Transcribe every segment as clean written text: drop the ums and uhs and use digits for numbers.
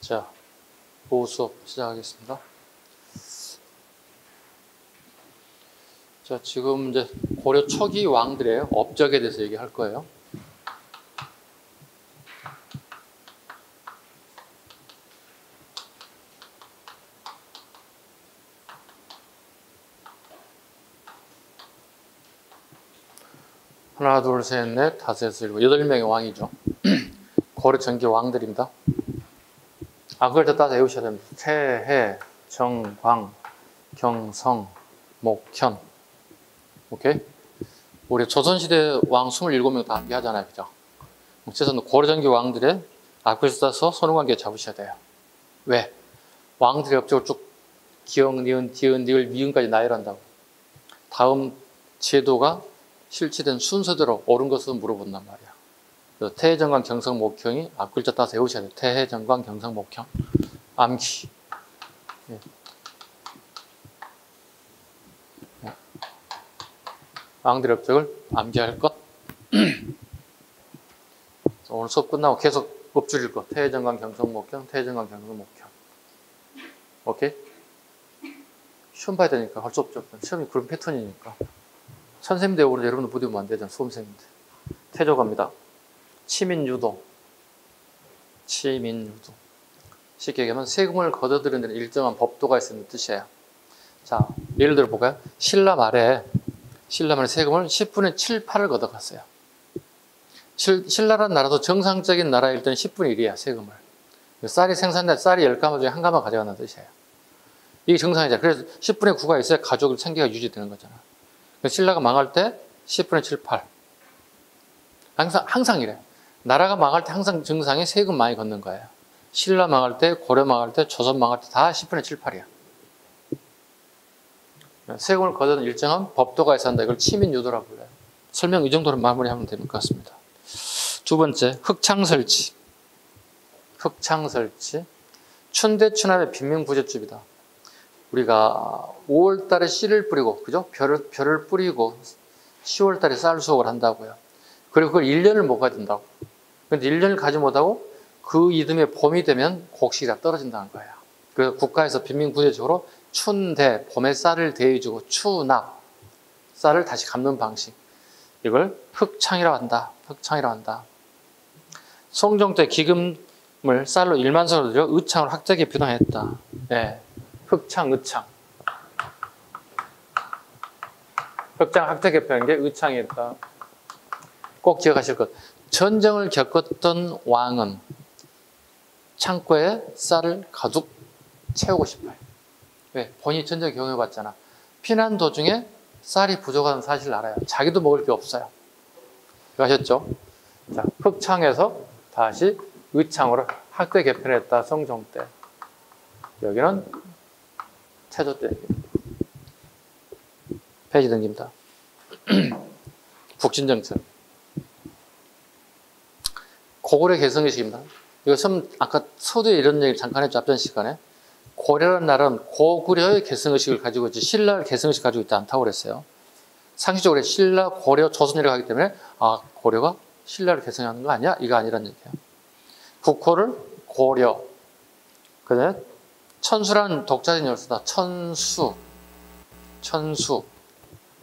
자, 오후 수업 시작하겠습니다. 자, 지금 이제 고려 초기 왕들의 업적에 대해서 얘기할 거예요. 하나, 둘, 셋, 넷, 다섯, 여섯, 일곱, 8명의 왕이죠. 고려 전기 왕들입니다. 그걸 다 따서 외우셔야 됩니다. 태해, 정광, 경성, 목현. 오케이? 우리 조선시대 왕 27명 다 암기하잖아요. 그죠? 그래서 고려 전기 왕들의 앞을 따서 선후관계 잡으셔야 돼요. 왜? 왕들의 업적을 쭉 기역, 니은, 디귿, 니을, 미음까지 나열한다고. 다음 제도가 실시된 순서대로 옳은 것을 물어본단 말이야. 태해, 정광, 경성, 목현이 앞글자 따서 외우셔야 돼요. 태해, 정광, 경성, 목현. 암기. 예. 왕들의 업적을 암기할 것. 오늘 수업 끝나고 계속 엎줄일 것. 태해, 정광, 경성, 목현, 태해, 정광, 경성, 목현. 오케이? 시험 봐야 되니까 할 수 없죠. 시험이 그런 패턴이니까. 선생님들 오늘 여러분들 못 외우면 안 되잖아. 수험생인데. 태조 갑니다. 치민유도. 치민유도. 쉽게 얘기하면 세금을 걷어들이는 데는 일정한 법도가 있다는 뜻이에요. 자, 예를 들어 볼까요? 신라 말에 세금을 10분의 7, 8을 걷어갔어요. 신라라는 나라도 정상적인 나라일 때는 10분의 1이야, 세금을. 쌀이 생산돼 쌀이 10가마 중에 1가마 가져가는 뜻이에요. 이게 정상이잖아. 그래서 10분의 9가 있어야 가족의 생계가 유지되는 거잖아. 신라가 망할 때 10분의 7, 8. 항상 이래. 나라가 망할 때 항상 정상에 세금 많이 걷는 거예요. 신라 망할 때, 고려 망할 때, 조선 망할 때 다 10분의 7, 8이야. 세금을 걷어는 일정한 법도가 있어야 한다. 이걸 치민유도라고 불러요. 설명 이 정도로 마무리하면 될 것 같습니다. 두 번째, 흑창설치. 흑창설치. 춘대춘합의 빈민구제법이다. 우리가 5월달에 씨를 뿌리고, 그죠? 별을 뿌리고 10월달에 쌀 수확을 한다고요. 그리고 그걸 1년을 못 가진다고. 근데 1년을 가지 못하고 그 이듬해 봄이 되면 곡식이 다 떨어진다는 거예요. 그래서 국가에서 빈민구제적으로 춘대, 봄에 쌀을 대해주고 추납, 쌀을 다시 갚는 방식. 이걸 흑창이라고 한다. 흑창이라고 한다. 성종 때 기금을 쌀로 1만석으로 들여 의창을 확대하게 변화했다. 네. 흑창, 의창. 흑창 확대 개편한 게 의창이었다. 꼭 기억하실 것. 전쟁을 겪었던 왕은 창고에 쌀을 가득 채우고 싶어요. 왜? 본인이 전쟁 경험해봤잖아. 피난 도중에 쌀이 부족한 사실을 알아요. 자기도 먹을 게 없어요. 아셨죠? 자, 흑창에서 다시 의창으로 확대 개편했다. 성종 때. 여기는 태조 때. 페이지 넘깁니다. 북진정책. 고구려 개성의식입니다. 이거 아까 서두에 이런 얘기를 잠깐 했죠. 앞전 시간에. 고려라는 나라는 고구려의 개성의식을 가지고 있지 신라의 개성의식을 가지고 있지 않다고 그랬어요. 상식적으로 신라, 고려, 조선이라고 하기 때문에 고려가 신라를 개성하는 거 아니야? 이거 아니란 얘기예요. 국호를 고려. 그다음에 천수라는 독자적인 열수다. 천수.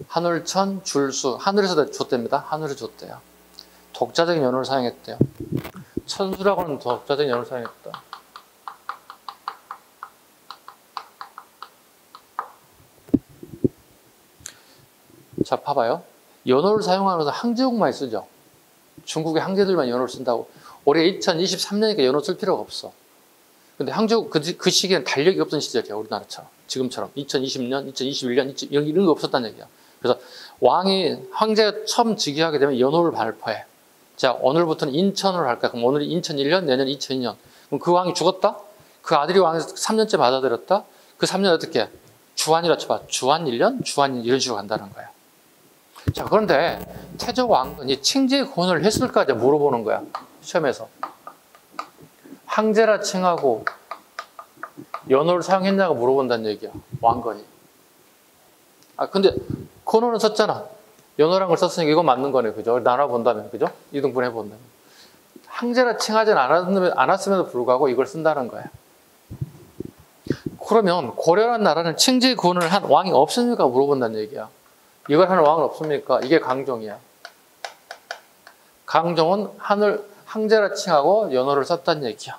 하늘천, 줄수. 하늘에서 줬답니다. 하늘에서 줬대요. 독자적인 연호를 사용했대요. 천수라고 하는 독자적인 연호를 사용했다. 자, 봐봐요. 연호를 사용하면서 항제국만 쓰죠. 중국의 항제들만 연호를 쓴다고. 올해 2023년이니까 연호 쓸 필요가 없어. 근데 항제국 그 시기에는 달력이 없던 시절이야. 우리나라처럼. 지금처럼. 2020년, 2021년, 이런 거 없었다는 얘기야. 그래서 왕이 황제가 처음 즉위하게 되면 연호를 발표해. 자, 오늘부터는 인천으로 할까? 그럼 오늘이 인천 1년, 내년 2002년. 그럼 그 왕이 죽었다? 그 아들이 왕에서 3년째 받아들였다? 그 3년 어떻게? 주한이라 쳐봐. 주한 1년? 주한 이런 식으로 간다는 거야. 자, 그런데 태조 왕건이 칭제의 권을 했을까? 이제 물어보는 거야. 시험에서. 황제라 칭하고 연호를 사용했냐고 물어본다는 얘기야. 왕건이. 아, 근데 권호는 썼잖아. 연호란 걸 썼으니까 이거 맞는 거네. 그죠? 나눠본다면. 그죠? 이등분 해본다면. 황제라 칭하지 않았음에도 불구하고 이걸 쓴다는 거야. 그러면 고려란 나라는 칭제의 권을 한 왕이 없습니까? 물어본다는 얘기야. 이걸 하는 왕은 없습니까? 이게 강종이야. 강종은 황제라 칭하고 연호를 썼다는 얘기야.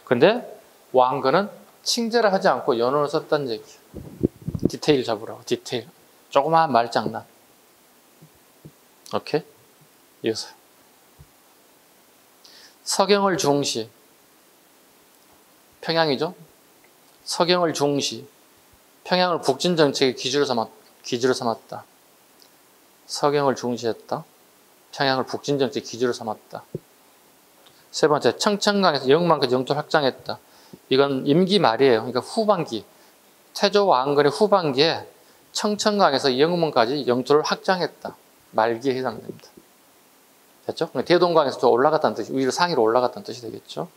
근데 왕건은 칭제를 하지 않고 연호를 썼다는 얘기야. 디테일 잡으라고. 디테일. 조그마한 말장난. 오케이? 이어서. 서경을 중시. 평양이죠? 서경을 중시. 평양을 북진 정책의 기지로 삼았다. 서경을 중시했다. 평양을 북진 정책의 기지로 삼았다. 세 번째, 청천강에서 영만까지 영토를 확장했다. 이건 임기 말이에요. 그러니까 후반기. 태조 왕건의 후반기에 청천강에서 영문까지 영토를 확장했다. 말기에 해당됩니다. 됐죠? 대동강에서 좀 올라갔다는 뜻이, 위로 상위로 올라갔다는 뜻이 되겠죠?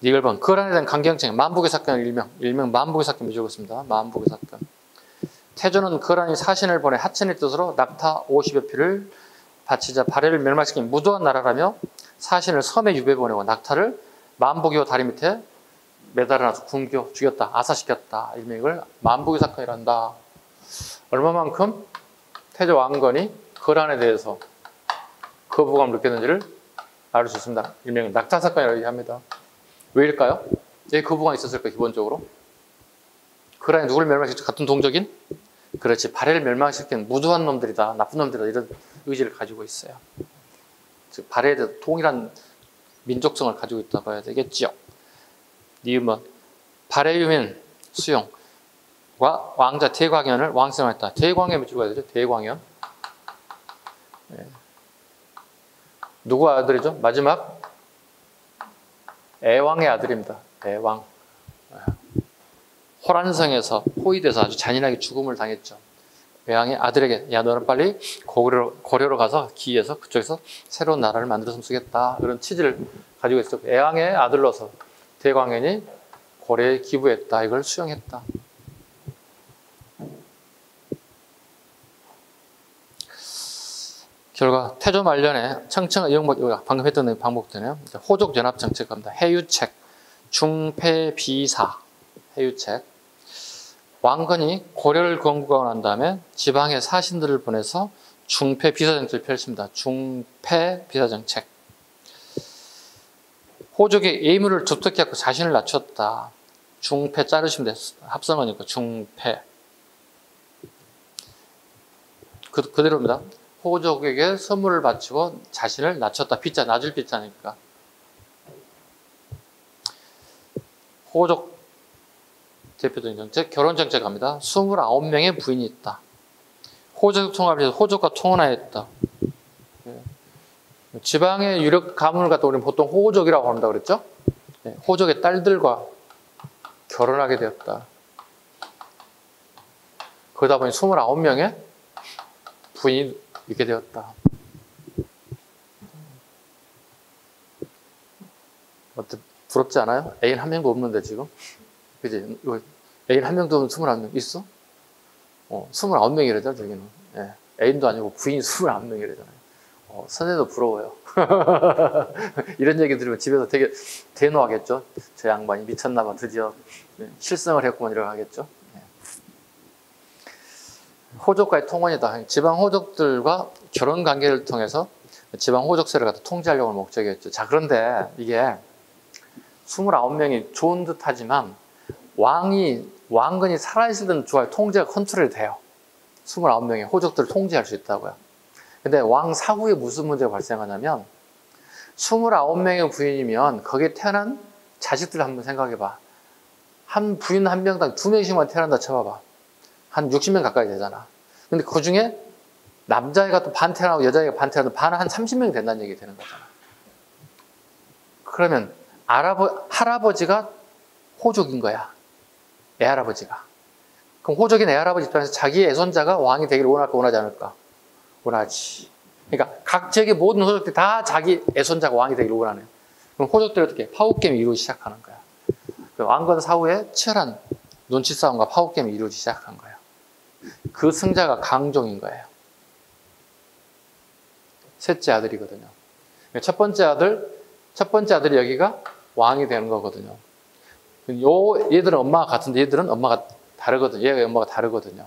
이걸 본 거란에 대한 강경책, 만복의 사건을 일명 만복의 사건을 적었습니다. 만복의 사건. 태조는 거란이 사신을 보내 하천의 뜻으로 낙타 50여 피를 바치자 발해를 멸망시킨 무도한 나라라며 사신을 섬에 유배 보내고 낙타를 만복이와 다리 밑에 매달아놔서 굶겨 죽였다. 아사시켰다. 일명을 만복의 사건이란다. 얼마만큼 태조 왕건이 거란에 대해서 거부감을 느꼈는지를 알 수 있습니다. 일명은 낙타 사건이라고 얘기합니다. 왜일까요? 왜 거부감이 있었을까? 기본적으로 거란이 누구를 멸망시켰죠? 같은 동족인? 그렇지. 발해를 멸망시킨 무도한 놈들이다. 나쁜 놈들이다. 이런 의지를 가지고 있어요. 즉 발해에 대해서 동일한 민족성을 가지고 있다 봐야 되겠지요. 니은 발해 유민 수용과 왕자 대광현을 왕성했다. 대광현 밑으로 가야 되죠. 대광현. 네. 누구 아들이죠? 마지막 애왕의 아들입니다. 애왕. 호란성에서 포위돼서 아주 잔인하게 죽음을 당했죠. 애왕의 아들에게 야 너는 빨리 고려로 가서 기해서 그쪽에서 새로운 나라를 만들어서 쓰겠다. 그런 취지를 가지고 있었고 애왕의 아들로서 대광현이 고려에 기부했다. 이걸 수용했다. 결과 태조 말년에 청청 영목 방금 했던 내용 반복되네요. 호족 연합 정책 갑니다. 해유책, 중패비사, 해유책. 왕건이 고려를 건국하고 난 다음에 지방의 사신들을 보내서 중패 비사정책을 펼칩니다. 중패 비사정책. 호족의 예물을 두텁게 하고 자신을 낮췄다. 중패 자르시면 됐어. 합성어니까 중패. 그대로입니다. 호족에게 선물을 바치고 자신을 낮췄다. 빗자, 낮을 빗자니까. 호족 대표적인 정책, 결혼 정책 갑니다. 29명의 부인이 있다. 호족 통합을 해서 호족과 통혼하였다. 지방의 유력 가문을 갖다 우리는 보통 호족이라고 한다고 그랬죠? 호족의 딸들과 결혼하게 되었다. 그러다 보니 29명의 부인이 있게 되었다. 어때? 부럽지 않아요? 애인 한 명도 없는데 지금? 그지? 애인 한 명도 없는 21명 있어? 29명이래잖아 저기는. 예. 애인도 아니고 부인 29명이래잖아요. 선생도 부러워요. 이런 얘기 들으면 집에서 되게 대노하겠죠? 저 양반이 미쳤나봐 드디어 실성을 했구만 이러고 하겠죠? 예. 호족과의 통혼이다. 지방 호족들과 결혼 관계를 통해서 지방 호족세를 갖다 통제하려고 하는 목적이었죠. 자, 그런데 이게 29명이 좋은 듯 하지만 왕건이 살아있을 때는 좋아요. 통제가 컨트롤이 돼요. 29명의 호족들을 통제할 수 있다고요. 근데 왕 사후에 무슨 문제가 발생하냐면 29명의 부인이면 거기에 태어난 자식들 한번 생각해봐. 한 부인 한 명당 2명씩만 태어난다 쳐봐봐. 한 60명 가까이 되잖아. 근데 그 중에 남자애가 또 반 태어나고 여자애가 반 태어나도 반은 한 30명이 된다는 얘기 되는 거잖아. 그러면 할아버지가 호족인 거야. 애할아버지가. 그럼 호족인 애할아버지 입장에서 자기 애손자가 왕이 되기를 원할까 원하지 않을까? 원하지. 그러니까 각 지역의 모든 호족들이 다 자기 애손자가 왕이 되기를 원하는. 그럼 호족들이 어떻게 파국게임이 이루어지기 시작하는 거야. 왕건 사후에 치열한 눈치 싸움과 파국게임이 이루어지기 시작한 거예요. 그 승자가 강종인 거예요. 셋째 아들이거든요. 첫 번째 아들이 여기가 왕이 되는 거거든요. 얘들은 엄마가 같은데 얘들은 엄마가 다르거든요. 얘가 엄마가 다르거든요.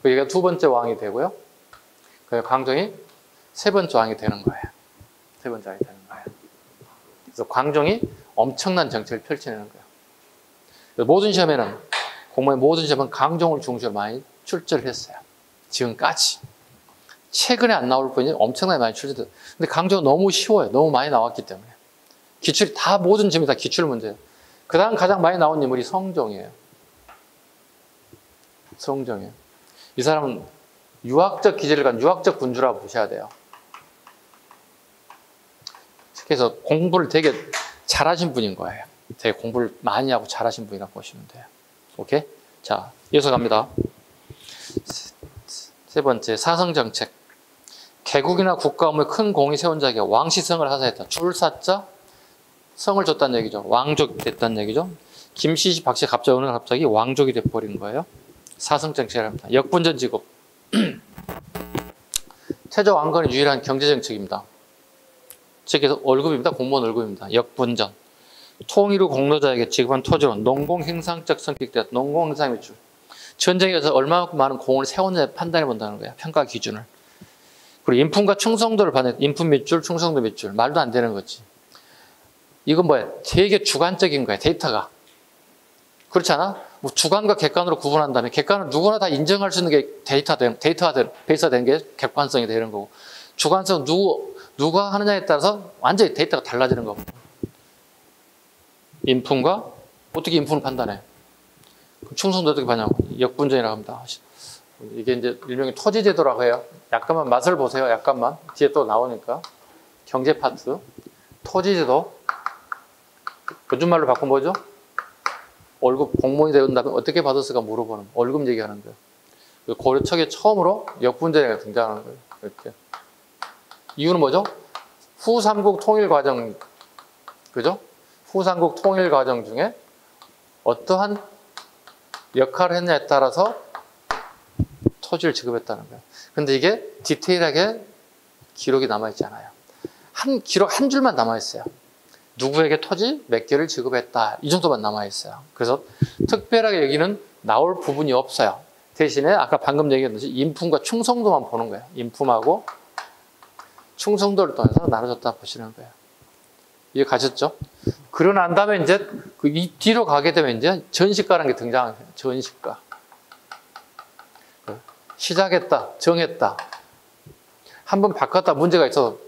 얘가 두 번째 왕이 되고요. 광종이 세 번째 왕이 되는 거예요. 세 번째 왕이 되는 거예요. 그래서 광종이 엄청난 정책을 펼쳐내는 거예요. 모든 시험에는, 공무원 모든 시험은 강종을 중심으로 많이 출제를 했어요. 지금까지. 최근에 안 나올 뿐이 엄청나게 많이 출제돼요. 근데 강종은 너무 쉬워요. 너무 많이 나왔기 때문에. 기출이 다, 모든 점이 다 기출 문제예요. 그 다음 가장 많이 나온 인물이 성종이에요. 성종이에요. 이 사람은 유학적 기질을 가진 유학적 군주라고 보셔야 돼요. 그래서 공부를 되게 잘하신 분인 거예요. 되게 공부를 많이 하고 잘하신 분이라고 보시면 돼요. 오케이? 자, 이어서 갑니다. 세 번째, 사성정책. 개국이나 국가업무에 큰 공이 세운 자에게 왕시성을 하사했다. 줄사자, 성을 줬다는 얘기죠. 왕족 됐다는 얘기죠. 김씨, 박씨, 갑자기 어느 날 갑자기 왕족이 돼버린 거예요. 사성정책을 합니다. 역분전지급. 태조 왕건의 유일한 경제정책입니다. 즉, 월급입니다. 공무원 월급입니다. 역분전. 통일 후 공로자에게 지급한 토지론, 농공행상적 성격이다. 농공행상 매출. 전쟁에서 얼마만큼 많은 공을 세웠느냐 판단해 본다는 거야. 평가 기준을. 그리고 인품과 충성도를 받는, 인품 몇 줄, 충성도 몇 줄. 말도 안 되는 거지. 이건 뭐야? 되게 주관적인 거야, 데이터가. 그렇지 않아? 뭐 주관과 객관으로 구분한 다음에, 객관은 누구나 다 인정할 수 있는 게 데이터가 베이스가 되는 게 객관성이 되는 거고, 주관성은 누가 하느냐에 따라서 완전히 데이터가 달라지는 거고. 인품과, 어떻게 인품을 판단해? 충성도 어떻게 받냐고. 역분전이라고 합니다. 이게 이제 일명의 토지제도라고 해요. 약간만 맛을 보세요. 약간만. 뒤에 또 나오니까. 경제 파트. 토지제도. 요즘 말로 바꾸면 뭐죠? 월급 공무원이 되는 다음에 어떻게 받았을까 물어보는, 월급 얘기하는 거예요. 고려 초기에 처음으로 역분전이 등장하는 거예요. 이렇게. 이유는 뭐죠? 후삼국 통일 과정, 그죠? 후삼국 통일 과정 중에 어떠한 역할을 했냐에 따라서 토지를 지급했다는 거예요. 근데 이게 디테일하게 기록이 남아있지 않아요. 기록 한 줄만 남아있어요. 누구에게 토지 몇 개를 지급했다. 이 정도만 남아있어요. 그래서 특별하게 여기는 나올 부분이 없어요. 대신에 아까 방금 얘기했듯이 인품과 충성도만 보는 거예요. 인품하고 충성도를 통해서 나눠줬다 보시는 거예요. 이해 가셨죠? 그러고 난 다음에 이제 이 뒤로 가게 되면 이제 전시가라는 게 등장해요. 전시가. 시작했다, 정했다. 한 번 바꿨다, 문제가 있어서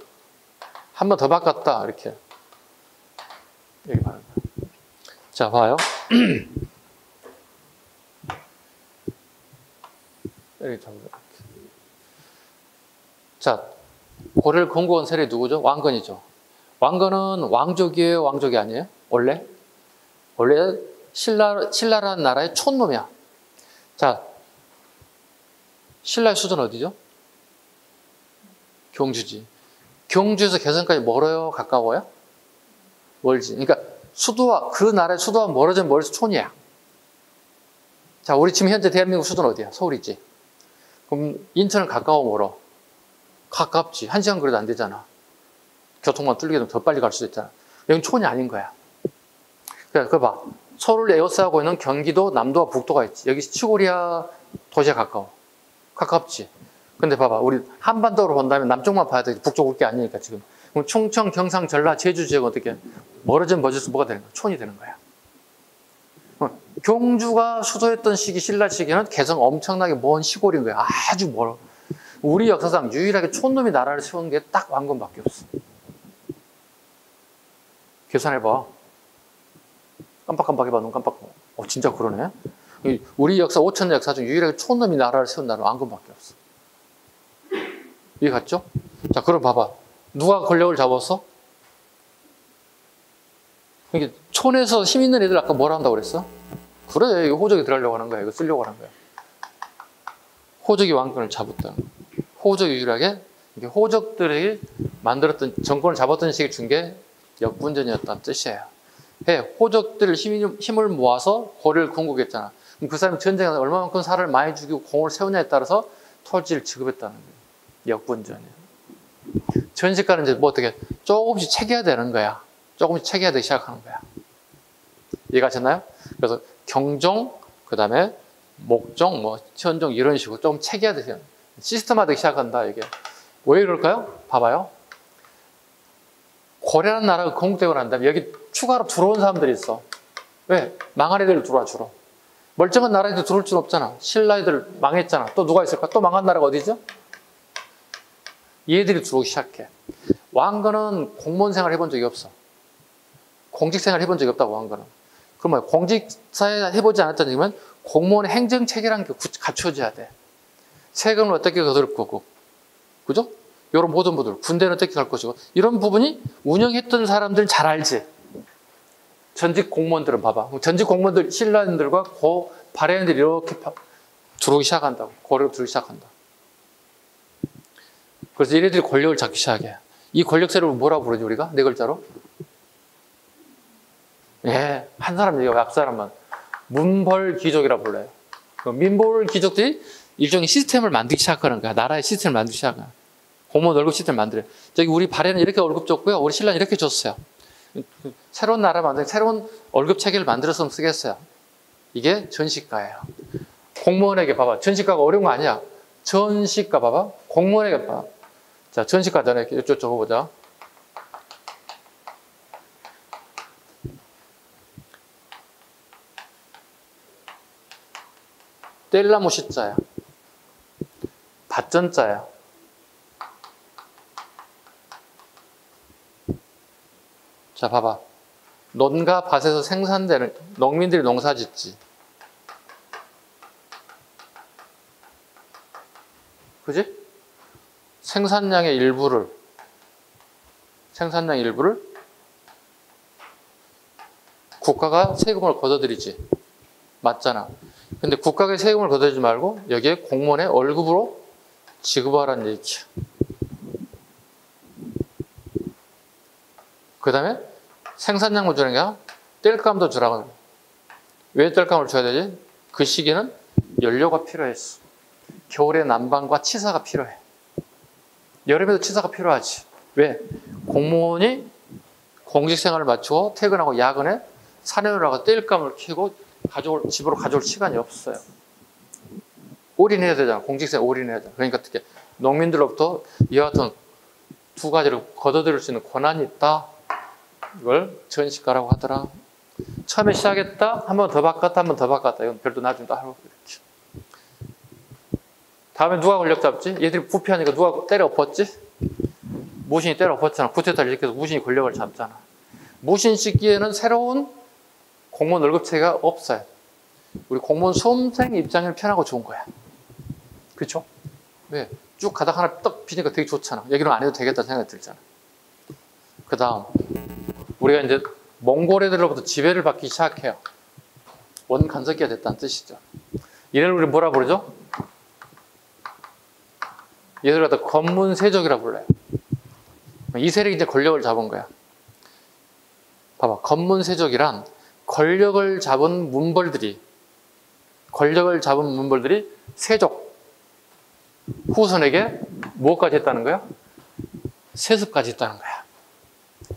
한 번 더 바꿨다, 이렇게. 여기 봐요. 자, 봐요. 자, 고려를 건국한 세력이 누구죠? 왕건이죠. 왕건은 왕족이에요? 왕족이 아니에요? 원래 신라라는 나라의 촌놈이야. 자, 신라의 수도는 어디죠? 경주지. 경주에서 개성까지 멀어요? 가까워요? 멀지. 그러니까 수도와, 그 나라의 수도와 멀어지면 멀어서 촌이야. 자, 우리 지금 현재 대한민국 수도는 어디야? 서울이지. 그럼 인천은 가까워 멀어? 가깝지. 1시간 거리도 안 되잖아. 교통만 뚫리게 되면 더 빨리 갈 수도 있잖아. 여긴 촌이 아닌 거야. 그러니까 그거 봐. 서울을 에워싸고 있는 경기도, 남도와 북도가 있지. 여기 시골이야, 도시에 가까워. 가깝지. 근데 봐봐. 우리 한반도로 본다면 남쪽만 봐야 돼. 북쪽 올 게 아니니까 지금. 그럼 충청, 경상, 전라, 제주 지역은 어떻게? 멀어지면 멀어질수록 뭐가 되는 거야? 촌이 되는 거야. 경주가 수도였던 시기, 신라 시기는 개성 엄청나게 먼 시골인 거야. 아주 멀어. 우리 역사상 유일하게 촌놈이 나라를 세운 게 딱 왕건밖에 없어. 계산해봐. 깜빡깜빡해봐. 눈 깜빡. 진짜 그러네. 우리 역사 5천 역사 중 유일하게 촌놈이 나라를 세운 나라는 왕건밖에 없어. 이해 갔죠? 자, 그럼 봐봐. 누가 권력을 잡았어? 이게 촌에서 힘 있는 애들 아까 뭐라 한다고 그랬어? 그래, 이거 호적이 들어가려고 하는 거야. 이거 쓰려고 하는 거야. 호적이 왕권을 잡았다는 거야. 호적이 유일하게 이게 호적들이 만들었던 정권을 잡았던 식이 준 게 역분전이었다는 뜻이에요. 호적들 힘을 모아서 고려를 건국했잖아. 그럼 그 사람이 전쟁에서 얼마만큼 살을 많이 죽이고 공을 세우냐에 따라서 토지를 지급했다는 거예요. 역분전이에요. 전시가는 이제 뭐 어떻게 조금씩 체계화 되는 거야. 조금씩 체계화되기 시작하는 거야. 이해가셨나요? 그래서 경종, 그 다음에 목종, 뭐 현종 이런 식으로 조금 체계화되세요. 시스템화되기 시작한다 이게. 왜 그럴까요? 봐봐요. 고려라는 나라가 건국되고 난 다음에 여기 추가로 들어온 사람들이 있어. 왜? 망한 애들 들어와 주로. 멀쩡한 나라에도 들어올 줄 없잖아. 신라 애들 망했잖아. 또 누가 있을까? 또 망한 나라가 어디죠? 얘들이 들어오기 시작해. 왕건은 공무원 생활 해본 적이 없어. 공직 생활 해본 적이 없다고 왕건은. 그러면 공직사회 해보지 않았다는 얘기면 공무원의 행정체계라는 게 갖춰져야 돼. 세금을 어떻게 거둘 거고, 그죠? 이런 모든 부분들, 군대는 어떻게 갈 것이고, 이런 부분이 운영했던 사람들은 잘 알지. 전직 공무원들은 봐봐. 전직 공무원들, 신라인들과 고 발해인들이 이렇게 들어오기 시작한다고. 고려로 들어오기 시작한다. 그래서 얘네들이 권력을 잡기 시작해. 이 권력 세력을 뭐라고 부르지, 우리가? 네 글자로? 예, 한 사람 얘기하고 앞 사람만. 문벌귀족이라고 불러요. 민벌귀족들이 일종의 시스템을 만들기 시작하는 거야. 나라의 시스템을 만들기 시작하는 거야. 공무원 월급 시스템을 만들어요. 저기 우리 발해는 이렇게 월급 줬고요. 우리 신라는 이렇게 줬어요. 새로운 나라 만들, 새로운 월급 체계를 만들어서 쓰겠어요. 이게 전시가예요. 공무원에게 봐봐. 전시가가 어려운 거 아니야. 전시가 봐봐. 공무원에게 봐봐. 자, 전시가 전에 이쪽 적어보자. 뗄나무 시자야. 밭전자야. 자, 봐봐. 논과 밭에서 생산되는, 농민들이 농사 짓지. 그지? 생산량의 일부를 국가가 세금을 걷어들이지. 맞잖아. 근데 국가가 세금을 걷어들이지 말고 여기에 공무원의 월급으로 지급하라는 얘기야. 그 다음에 생산량을 주는 게 아니라 땔감도 주라고. 왜 땔감을 줘야 되지? 그 시기는 연료가 필요했어. 겨울에 난방과 치사가 필요해. 여름에도 치사가 필요하지. 왜? 공무원이 공직생활을 마치고 퇴근하고 야근에 산에 올라가 땔감을 켜고 집으로 가져올 시간이 없어요. 올인해야 되잖아. 공직생활 올인해야 되잖아. 그러니까 어떻게 농민들로부터 이와 같은 두 가지를 걷어들일 수 있는 권한이 있다. 이걸 전시가라고 하더라. 처음에 시작했다. 한 번 더 바꿨다. 한 번 더 바꿨다. 이건 별도 나중에 또 하고 이렇게. 다음에 누가 권력 잡지? 얘들이 부패하니까 누가 때려 엎었지? 무신이 때려 엎었잖아. 쿠데타를 일으켜서 무신이 권력을 잡잖아. 무신 시기에는 새로운 공무원 월급체가 없어요. 우리 공무원 수험생 입장에는 편하고 좋은 거야. 그렇죠? 왜? 쭉 가다가 하나 떡 비니까 되게 좋잖아. 여기는 안 해도 되겠다 생각이 들잖아. 그 다음 우리가 이제 몽골 애들로부터 지배를 받기 시작해요. 원간섭기가 됐다는 뜻이죠. 얘를 우리 뭐라 부르죠? 얘들 갖다 검문세족이라 불러요. 이 세력이 이제 권력을 잡은 거야. 봐봐, 검문세족이란 권력을 잡은 문벌들이 세족 후손에게 무엇까지 했다는 거야? 세습까지 했다는 거야.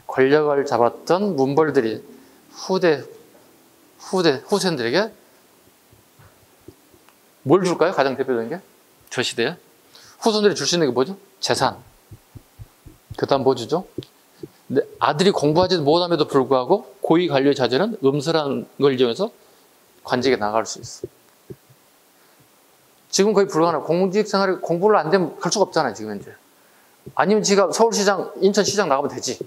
권력을 잡았던 문벌들이 후손들에게 뭘 줄까요? 가장 대표적인 게? 저 시대에 후손들이 줄 수 있는 게 뭐죠? 재산. 그 다음 뭐 주죠? 아들이 공부하지 못함에도 불구하고 고위 관료의 자제는 음수라는 걸 이용해서 관직에 나갈 수 있어. 지금 거의 불가능해. 공직 생활이 공부를 안 되면 갈 수가 없잖아요, 지금 현재. 아니면 지가 서울시장, 인천시장 나가면 되지.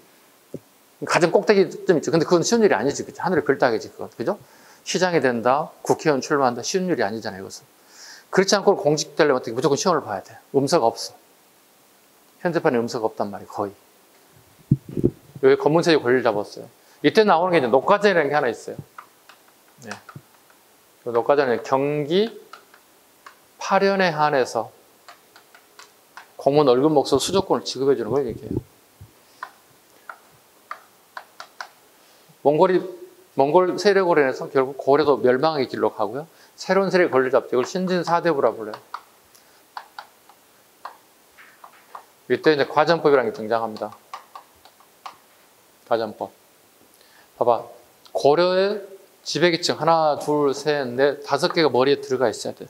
가장 꼭대기쯤 있죠. 근데 그건 쉬운 일이 아니지, 그죠? 하늘의 별따기지, 그건. 그죠? 시장이 된다, 국회의원 출마한다, 쉬운 일이 아니잖아요, 이것은. 그렇지 않고 공직되려면 어떻게 무조건 시험을 봐야 돼. 음서가 없어. 현재판에 음서가 없단 말이에요, 거의. 여기 검은색이 권리를 잡았어요. 이때 나오는 게 이제 녹과전이라는 게 하나 있어요. 네. 녹과전은 경기 8년에 한해서 공무원 월급 목소 수조권을 지급해 주는 걸 얘기해요. 몽골 세력으로 인해서 결국 고려도 멸망의 길로 가고요. 새로운 세력이 권리를 잡죠. 이걸 신진사대부라 불러요. 이때 이제 과전법이라는 게 등장합니다. 과전법. 봐봐. 고려의 지배계층 하나, 둘, 셋, 넷, 5개가 머리에 들어가 있어야 돼.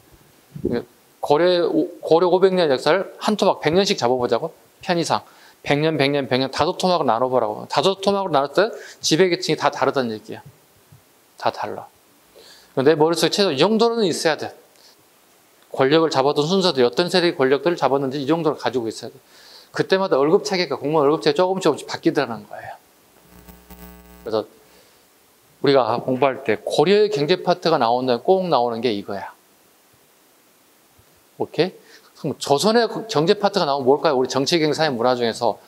고려 500년 역사를 한 토막 100년씩 잡아보자고. 편의상. 100년, 100년, 100년 5토막으로 나눠보라고. 5토막으로 나눴을 때 지배계층이 다 다르다는 얘기야. 다 달라. 내 머릿속에 최소 이 정도는 있어야 돼. 권력을 잡았던 순서들이 어떤 세력의 권력들을 잡았는지 이 정도는 가지고 있어야 돼. 그때마다 월급 체계가 공무원 월급 체계가 조금씩 바뀌더라는 거예요. 그래서 우리가 공부할 때 고려의 경제 파트가 나오는 꼭 나오는 게 이거야. 오케이? 그럼 조선의 경제 파트가 나오면 뭘까요? 우리 정치, 경제, 사회, 문화 중에서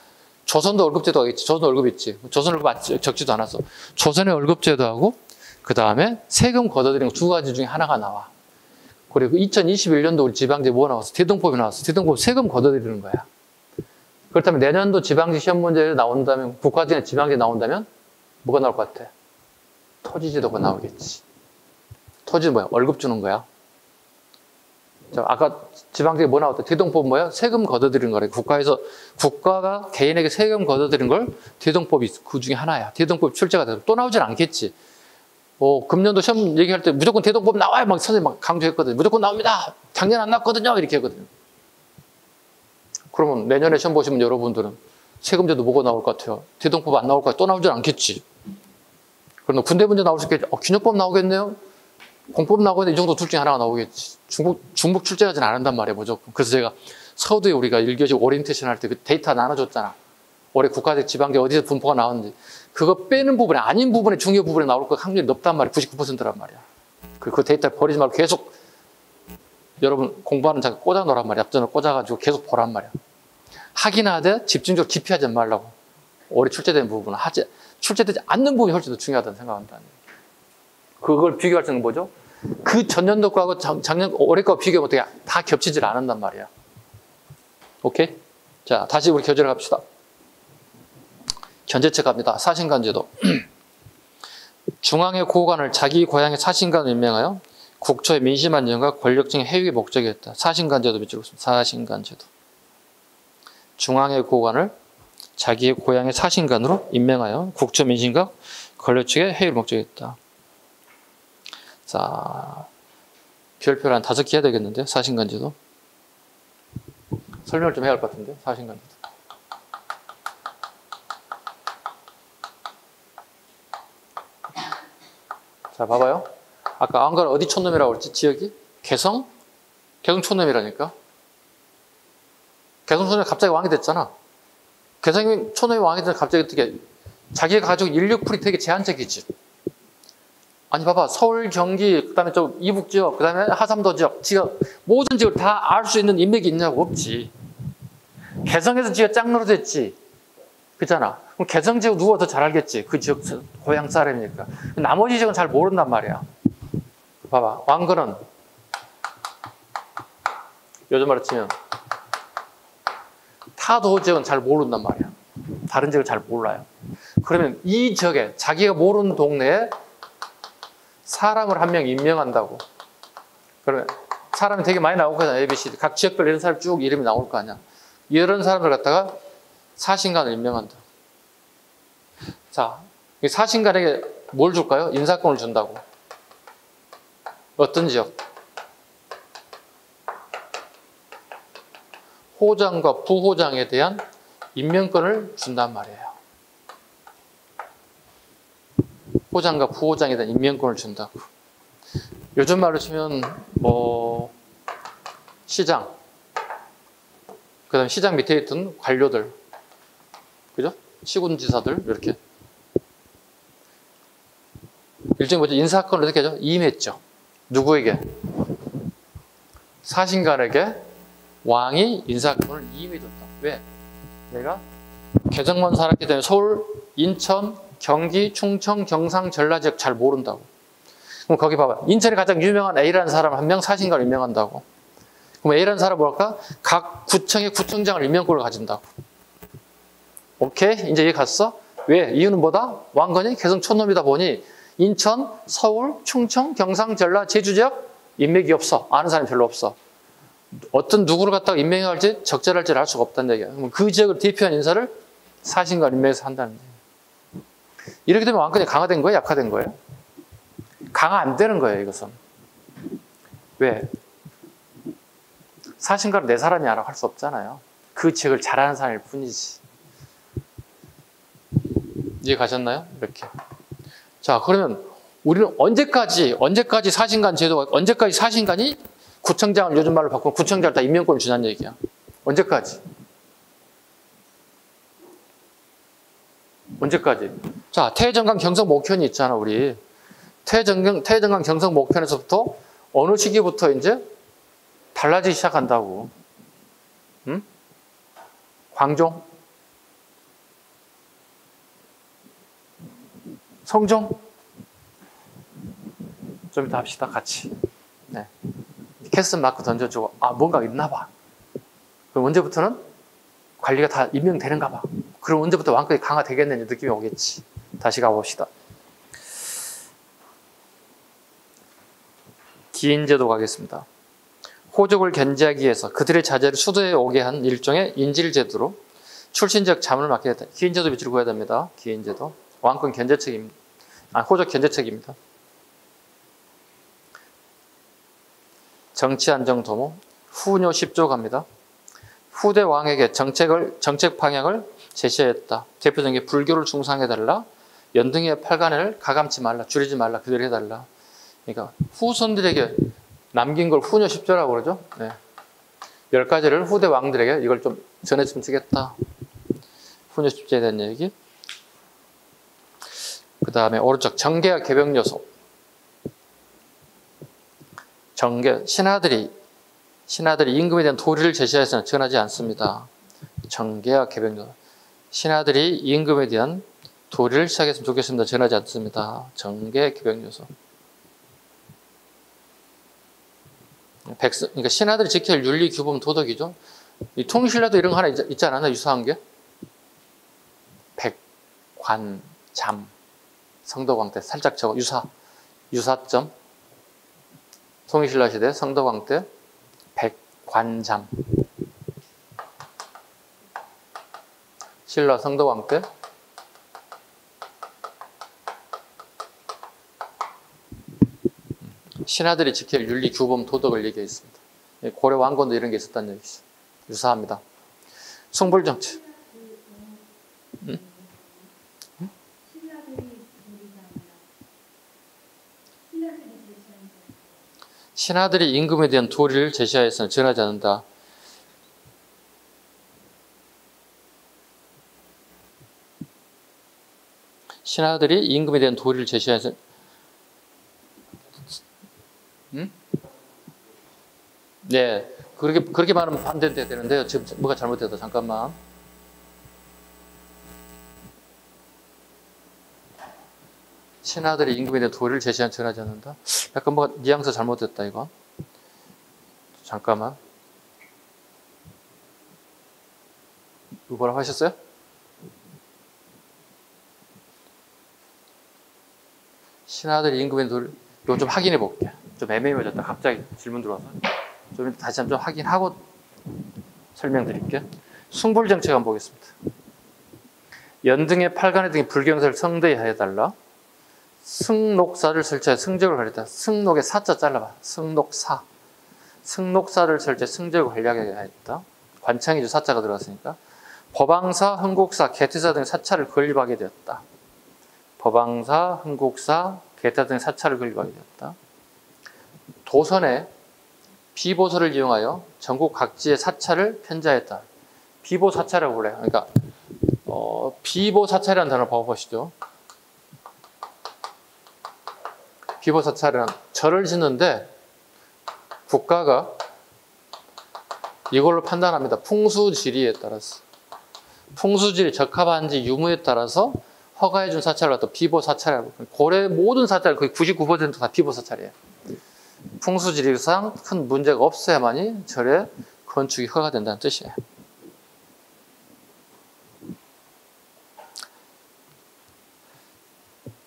조선도 월급제도가 있지. 조선 월급 있지. 조선 월급 적지도 않았어. 조선의 월급제도하고 그 다음에 세금 걷어들이는 두 가지 중에 하나가 나와. 그리고 2021년도 우리 지방제 뭐 나왔어? 대동법이 나왔어. 대동법 세금 걷어들이는 거야. 그렇다면 내년도 지방제 시험 문제에 나온다면, 국가직의 지방제 나온다면 뭐가 나올 것 같아? 토지제도가 나오겠지. 토지는 뭐야? 월급 주는 거야. 자, 아까 지방제에 뭐 나왔다? 대동법 뭐야? 세금 걷어들이는 거래. 국가가 개인에게 세금 걷어들이는 걸 대동법이 그 중에 하나야. 대동법 출제가 돼서 또 나오진 않겠지. 금년도 시험 얘기할 때 무조건 대동법 나와요. 막 선생님 막 강조했거든요. 무조건 나옵니다. 작년 안 나왔거든요. 이렇게 했거든요. 그러면 내년에 시험 보시면 여러분들은 세금제도 뭐가 나올 것 같아요? 대동법 안 나올 것 같아요? 또 나오진 않겠지. 그럼 군대 문제 나올 수 있겠지. 균형법 나오겠네요? 공법 나오겠네. 이 정도 둘 중에 하나가 나오겠지. 중복 출제하진 않는단 말이에요. 무조건. 그래서 제가 서두에 우리가 1교시 오리엔테이션 할 때 그 데이터 나눠줬잖아. 올해 국가적 지방제 어디서 분포가 나왔는지. 그거 빼는 부분에 아닌 부분에 중요 부분에 나올 거 확률이 높단 말이야. 99%란 말이야. 그 데이터 버리지 말고 계속 여러분 공부하는 장에 꽂아 놓으란 말이야. 앞전을 꽂아가지고 계속 보란 말이야. 확인하되 집중적으로 깊이 하지 말라고. 올해 출제된 부분은 출제되지 않는 부분이 훨씬 더 중요하다는 생각한다는 얘기예요. 그걸 비교할 때는 뭐죠? 그 전년도 거하고 작년 올해 거 비교하면 어떻게 다 겹치질 않는단 말이야. 오케이? 자, 다시 우리 교재를 갑시다. 견제책 갑니다. 사신간제도. 중앙의 고관을 자기 고향의 사신간으로 임명하여 국토의 민심 안정과 권력적인 해육의 목적이었다. 사신간제도 밑줄 긋습니다. 사신간제도. 중앙의 고관을 자기의 고향의 사신간으로 임명하여 국토 민심과 권력적인 해육의 목적이었다. 자, 별표를 한 5개 해야 되겠는데, 사신간제도. 설명을 좀 해야 할 것 같은데, 사신간제도. 자, 봐봐요. 아까 안가는 어디 촌놈이라고 그랬지? 지역이? 개성? 개성 촌놈이라니까. 개성 촌놈이 갑자기 왕이 됐잖아. 개성이 촌놈이 왕이 됐는데 갑자기 어떻게 자기가 가지고 인력풀이 되게 제한적이지. 아니 봐봐. 서울, 경기, 그 다음에 좀 이북 지역, 그 다음에 하삼도 지역, 모든 지역을 다 알 수 있는 인맥이 있냐고? 없지. 개성에서 지가 짝 노릇했지. 그렇잖아. 그럼 개성 지역 누가 더 잘 알겠지? 그 지역 고향 사람이니까. 나머지 지역은 잘 모른단 말이야. 봐봐. 왕건은 요즘 말로 치면 타도 지역은 잘 모른단 말이야. 다른 지역을 잘 몰라요. 그러면 이 지역에 자기가 모르는 동네에 사람을 한 명 임명한다고. 그러면 사람이 되게 많이 나올 거잖아. ABC. 각 지역별 이런 사람 쭉 이름이 나올 거 아니야. 이런 사람들 갖다가 사신간을 임명한다. 자, 이 사신간에게 뭘 줄까요? 인사권을 준다고. 어떤 지역? 호장과 부호장에 대한 임명권을 준단 말이에요. 호장과 부호장에 대한 임명권을 준다고. 요즘 말로 치면 시장, 그 다음에 시장 밑에 있던 관료들, 그죠? 시군지사들 이렇게 일종의 뭐죠? 인사건을 어떻게 하죠? 임했죠. 누구에게? 사신간에게 왕이 인사권을 임해줬다. 왜? 내가 개정만 살았기 때문에 서울, 인천, 경기, 충청, 경상, 전라 지역 잘 모른다고. 그럼 거기 봐봐. 인천에 가장 유명한 A라는 사람 한 명 사신간을 임명한다고. 그럼 A라는 사람은 뭘까? 각 구청의 구청장을 임명권을 가진다고. 오케이? 이제 이해 갔어? 왜? 이유는 뭐다? 왕건이 개성 촌놈이다 보니 인천, 서울, 충청, 경상, 전라, 제주 지역 인맥이 없어. 아는 사람이 별로 없어. 어떤 누구를 갖다가 임명할지 적절할지를 알 수가 없다는 얘기야. 그럼 그 지역을 대표한 인사를 사신간 임명해서 한다는 얘기야. 이렇게 되면 왕권이 강화된 거예요? 약화된 거예요? 강화 안 되는 거예요, 이것은. 왜? 사신간을 내 사람이 알아 할 수 없잖아요. 그 지역을 잘 아는 사람일 뿐이지. 이해 가셨나요? 이렇게. 자, 그러면 우리는 언제까지 사신간 제도가, 언제까지 사신간이 구청장을 요즘 말로 바꾸면 구청장을 다 임명권을 주자는 얘기야. 언제까지? 언제까지? 자, 태정강 경성 목현이 있잖아, 우리. 태정강 경성 목현에서부터 어느 시기부터 이제 달라지기 시작한다고. 응? 광종? 성종? 좀 이따 합시다, 같이. 네. 캐스트 마크 던져주고, 아, 뭔가 있나 봐. 그럼 언제부터는 관리가 다 임명되는가 봐. 그럼 언제부터 왕권이 강화되겠느냐 느낌이 오겠지. 다시 가봅시다. 기인제도 가겠습니다. 호족을 견제하기 위해서 그들의 자제를 수도에 오게 한 일종의 인질제도로 출신적 자문을 맡게 됐다. 기인제도 밑으로 구해야 됩니다. 기인제도. 왕권 견제책입니다. 호족 견제책입니다. 정치안정도모 후뇨 10조 갑니다. 후대 왕에게 정책 방향을 제시했다. 대표적인 게 불교를 중상해달라. 연등의 팔간을 가감치 말라. 줄이지 말라. 그대로 해달라. 그러니까 후손들에게 남긴 걸 후뇨 10조라고 그러죠. 네. 10가지를 후대 왕들에게 이걸 좀 전해주면 되겠다. 후뇨 10조에 대한 얘기. 그 다음에 오른쪽 정계와 개벽 요소. 정계, 신하들이 임금에 대한 도리를 제시해서는 전하지 않습니다. 정계와 개벽 요소. 신하들이 임금에 대한 도리를 시작했으면 좋겠습니다. 전하지 않습니다. 정계, 개벽 요소. 그러니까 신하들이 지켜야 할 윤리, 규범, 도덕이죠. 이 통일신라도 이런 거 하나 있지 않았나? 유사한 게? 백관, 잠. 성덕왕 때 살짝 적어. 유사점. 통일신라 시대 성덕왕 때 백관잠. 신라 성덕왕 때 신하들이 지킬 윤리, 규범, 도덕을 얘기했습니다. 고려 왕건도 이런 게 있었다는 얘기죠. 유사합니다. 숭불정치. 응? 응? 신하들이 임금에 대한 도리를 제시하여서는 전하지 않는다. 신하들이 임금에 대한 도리를 제시하여서 네, 그렇게 말하면 반대돼야 되는데요. 지금 뭐가 잘못됐다. 잠깐만. 신하들이 임금에 대한 도리를 제시한 전하지 않는다. 약간 뭐가 뉘앙스 잘못됐다 이거. 잠깐만. 뭐라고 하셨어요? 신하들이 임금에 대한 도리. 이거 좀 확인해 볼게. 좀 애매해졌다. 갑자기 질문 들어와서. 좀 다시 한번 좀 확인하고 설명드릴게요. 숭불정책 한번 보겠습니다. 연등의 팔간의 등의 불경사를 성대히 해달라. 승록사를 설치해 승적을 관리했다. 승록의 사자 잘라봐. 승록사. 승록사를 설치해 승적을 관리하게 했다. 관창이죠. 사자가 들어갔으니까. 법왕사, 흥국사, 개태사 등의 사찰을 건립하게 되었다. 법왕사, 흥국사, 개태사 등의 사찰을 건립하게 되었다. 도선에 비보서를 이용하여 전국 각지의 사찰을 편자했다. 비보사찰이라고 그래요. 그러니까 비보사찰이라는 단어를 봐보시죠. 비보 사찰은 절을 짓는데 국가가 이걸로 판단합니다. 풍수지리에 따라서. 풍수지리 적합한지 유무에 따라서 허가해준 사찰을 갖다 비보 사찰이라고. 고래 모든 사찰 거의 99% 다 비보 사찰이에요. 풍수지리상 큰 문제가 없어야만이 절에 건축이 허가된다는 뜻이에요.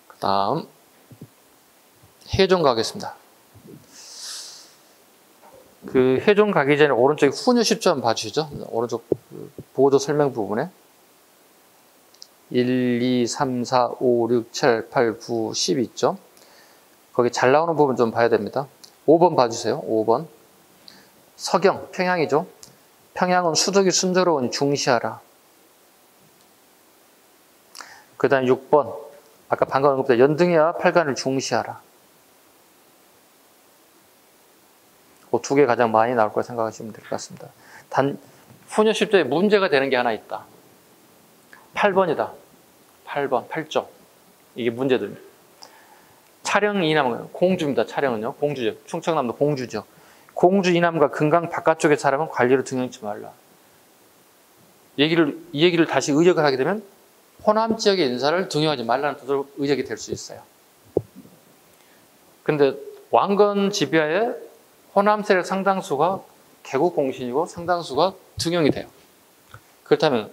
그 다음 해종 가겠습니다. 그 해종 가기 전에 오른쪽에 훈유 10조 한번 봐주시죠. 오른쪽 보조 설명 부분에 1, 2, 3, 4, 5, 6, 7, 8, 9, 10 있죠. 거기 잘 나오는 부분 좀 봐야 됩니다. 5번 봐주세요. 5번 서경, 평양이죠. 평양은 수덕이 순조로우니 중시하라. 그 다음 6번 아까 방금 언급했던 연등이와 팔관을 중시하라. 그 두 개 가장 많이 나올 거라 생각하시면 될 것 같습니다. 단 훈유 10조에 문제가 되는 게 하나 있다. 8번이다. 8번, 8조. 이게 문제들입니다. 차령 이남은 공주입니다. 차령은요. 공주죠. 충청남도 공주죠. 공주 이남과 금강 바깥쪽의 사람은 관리로 등용치 말라. 이 얘기를 다시 의역을 하게 되면 호남 지역의 인사를 등용하지 말라는 뜻으로 의역이 될 수 있어요. 근데 왕건 지비하에 호남 세력 상당수가 개국 공신이고 상당수가 등용이 돼요. 그렇다면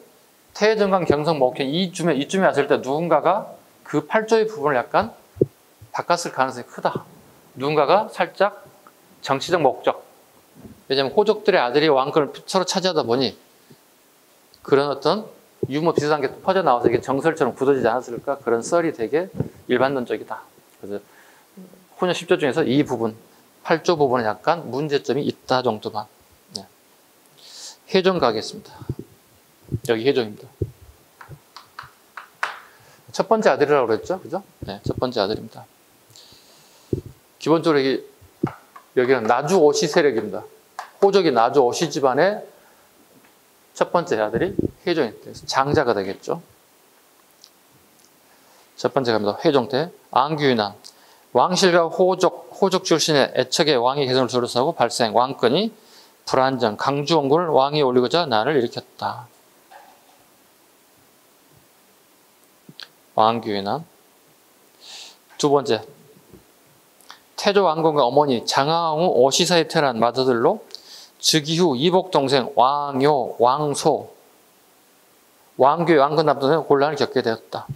태정강, 경성, 목현 이쯤에 왔을 때 누군가가 그 8조의 부분을 약간 바꿨을 가능성이 크다. 누군가가 살짝 정치적 목적. 왜냐하면 호족들의 아들이 왕권을 서로 차지하다 보니 그런 어떤 유머 비슷한 게 퍼져나와서 이게 정설처럼 굳어지지 않았을까? 그런 썰이 되게 일반론적이다. 그래서 훈유 10조 중에서 이 부분 8조 부분은 약간 문제점이 있다 정도만. 네. 해종 가겠습니다. 여기 해종입니다. 첫 번째 아들이라고 그랬죠? 그죠? 네, 첫 번째 아들입니다. 기본적으로 여기는 나주 오시 세력입니다. 호족이 나주 오시 집안의 첫 번째 아들이 해종이 돼서 장자가 되겠죠. 첫 번째 갑니다. 해종 때 안규인한 왕실과 호족 출신의 애척의 왕의 개성을 둘러싸고 발생 왕권이 불안정 강주 원군을 왕위에 올리고자 난을 일으켰다. 왕규인한 두 번째 태조 왕건과 어머니 장하옹 오시사에 태어난 맏아들로 즉위후 이복 동생 왕요, 왕소, 왕규의 왕건 남동생 곤란을 겪게 되었다.